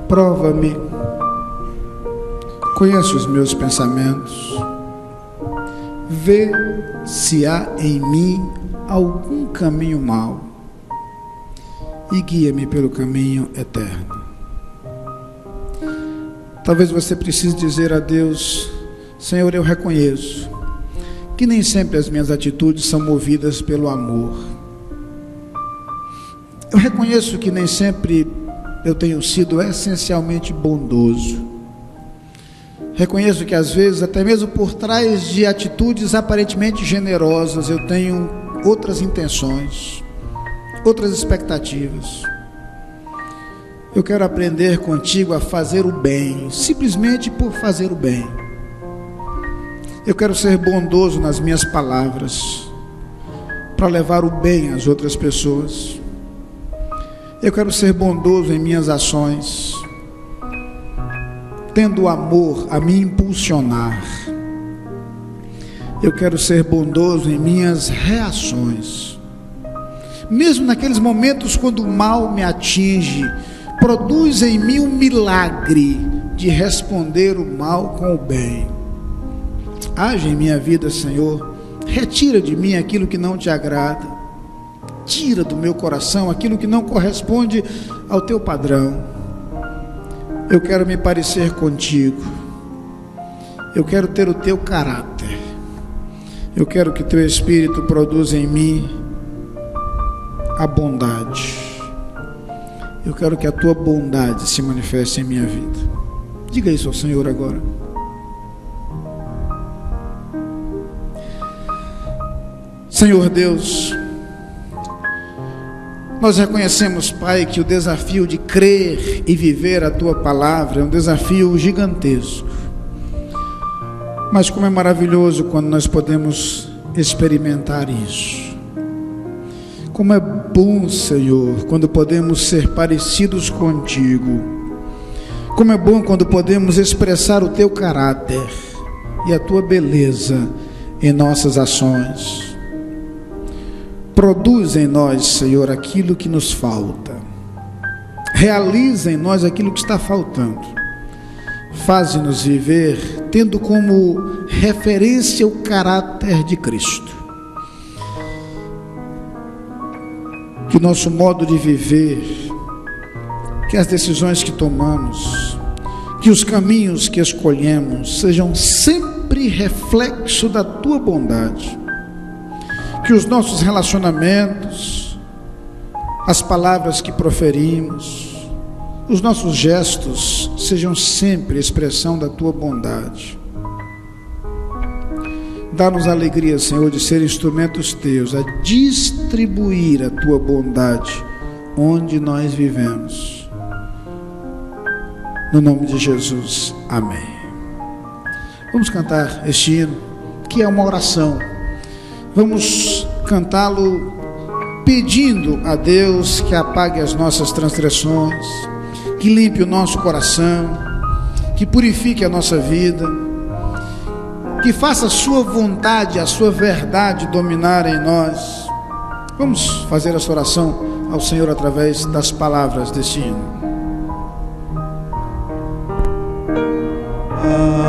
prova-me, conhece os meus pensamentos, vê se há em mim algum caminho mau e guia-me pelo caminho eterno. Talvez você precise dizer a Deus: Senhor, eu reconheço que nem sempre as minhas atitudes são movidas pelo amor. Eu reconheço que nem sempre eu tenho sido essencialmente bondoso. Reconheço que às vezes, até mesmo por trás de atitudes aparentemente generosas, eu tenho outras intenções, outras expectativas. Eu quero aprender contigo a fazer o bem, simplesmente por fazer o bem. Eu quero ser bondoso nas minhas palavras, para levar o bem às outras pessoas. Eu quero ser bondoso em minhas ações, tendo o amor a me impulsionar. Eu quero ser bondoso em minhas reações, mesmo naqueles momentos quando o mal me atinge, produz em mim um milagre de responder o mal com o bem. Age em minha vida, Senhor, retira de mim aquilo que não te agrada, tira do meu coração aquilo que não corresponde ao teu padrão. Eu quero me parecer contigo, eu quero ter o teu caráter, Eu quero que teu Espírito produza em mim a bondade. Eu quero que a tua bondade se manifeste em minha vida. Diga isso ao Senhor agora. Senhor Deus, nós reconhecemos, Pai, que o desafio de crer e viver a tua palavra é um desafio gigantesco. Mas como é maravilhoso quando nós podemos experimentar isso. Como é bom, Senhor, quando podemos ser parecidos contigo. Como é bom quando podemos expressar o teu caráter e a tua beleza em nossas ações. Produz em nós, Senhor, aquilo que nos falta. Realiza em nós aquilo que está faltando. Faze-nos viver tendo como referência o caráter de Cristo. Que o nosso modo de viver, que as decisões que tomamos, que os caminhos que escolhemos sejam sempre reflexo da tua bondade. Que os nossos relacionamentos, as palavras que proferimos, os nossos gestos sejam sempre expressão da tua bondade. Dá-nos a alegria, Senhor, de ser instrumentos teus, a distribuir a tua bondade onde nós vivemos. No nome de Jesus, amém. Vamos cantar este hino, que é uma oração. Vamos cantá-lo pedindo a Deus que apague as nossas transgressões, que limpe o nosso coração, que purifique a nossa vida, que faça a sua vontade, a sua verdade dominar em nós. Vamos fazer essa oração ao Senhor através das palavras deste hino. Oh,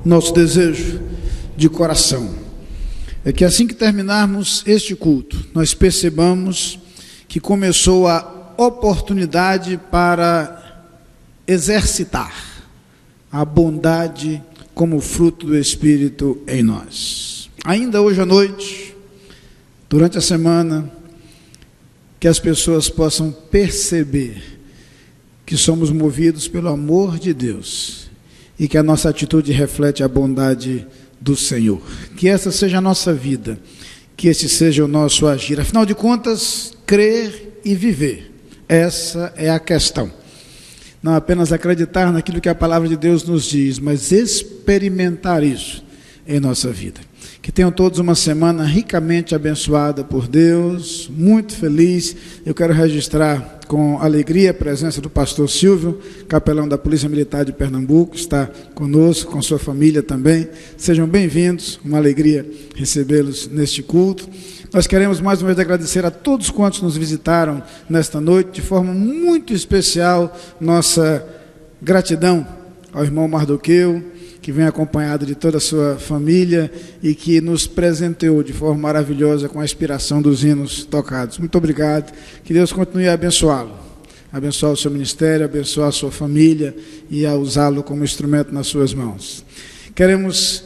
Nosso desejo de coração é que assim que terminarmos este culto, nós percebamos que começou a oportunidade para exercitar a bondade como fruto do Espírito em nós. Ainda hoje à noite, durante a semana, que as pessoas possam perceber que somos movidos pelo amor de Deus e que a nossa atitude reflete a bondade do Senhor. Que essa seja a nossa vida, que esse seja o nosso agir. Afinal de contas, crer e viver, essa é a questão. Não apenas acreditar naquilo que a palavra de Deus nos diz, mas experimentar isso em nossa vida. Que tenham todos uma semana ricamente abençoada por Deus, muito feliz. Eu quero registrar com alegria a presença do pastor Silvio, capelão da Polícia Militar de Pernambuco, está conosco, com sua família também. Sejam bem-vindos, uma alegria recebê-los neste culto. Nós queremos mais uma vez agradecer a todos quantos nos visitaram nesta noite, de forma muito especial, nossa gratidão ao irmão Mardoqueu, que vem acompanhado de toda a sua família e que nos presenteou de forma maravilhosa com a inspiração dos hinos tocados. Muito obrigado, que Deus continue a abençoá-lo, abençoar o seu ministério, abençoar a sua família e a usá-lo como instrumento nas suas mãos. Queremos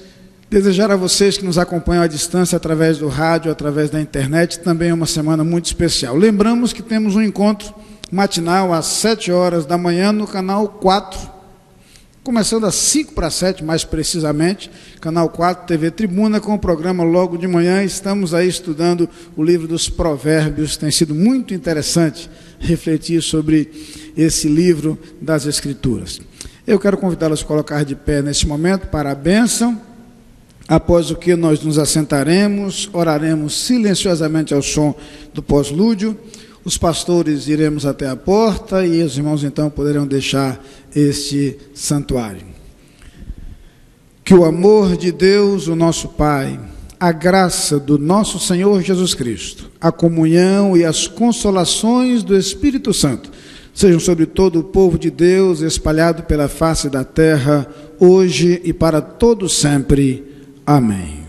desejar a vocês que nos acompanham à distância, através do rádio, através da internet, também uma semana muito especial. Lembramos que temos um encontro matinal às 7 horas da manhã no canal 4, começando às 5 para 7, mais precisamente, canal 4, TV Tribuna, com o programa logo de manhã. Estamos aí estudando o livro dos Provérbios, tem sido muito interessante refletir sobre esse livro das Escrituras. Eu quero convidá-los a colocar de pé neste momento para a bênção, após o que nós nos assentaremos, oraremos silenciosamente ao som do pós-lúdio, os pastores iremos até a porta e os irmãos então poderão deixar este santuário. Que o amor de Deus, o nosso Pai, a graça do nosso Senhor Jesus Cristo, a comunhão e as consolações do Espírito Santo sejam sobre todo o povo de Deus espalhado pela face da terra, hoje e para todo sempre. Amém.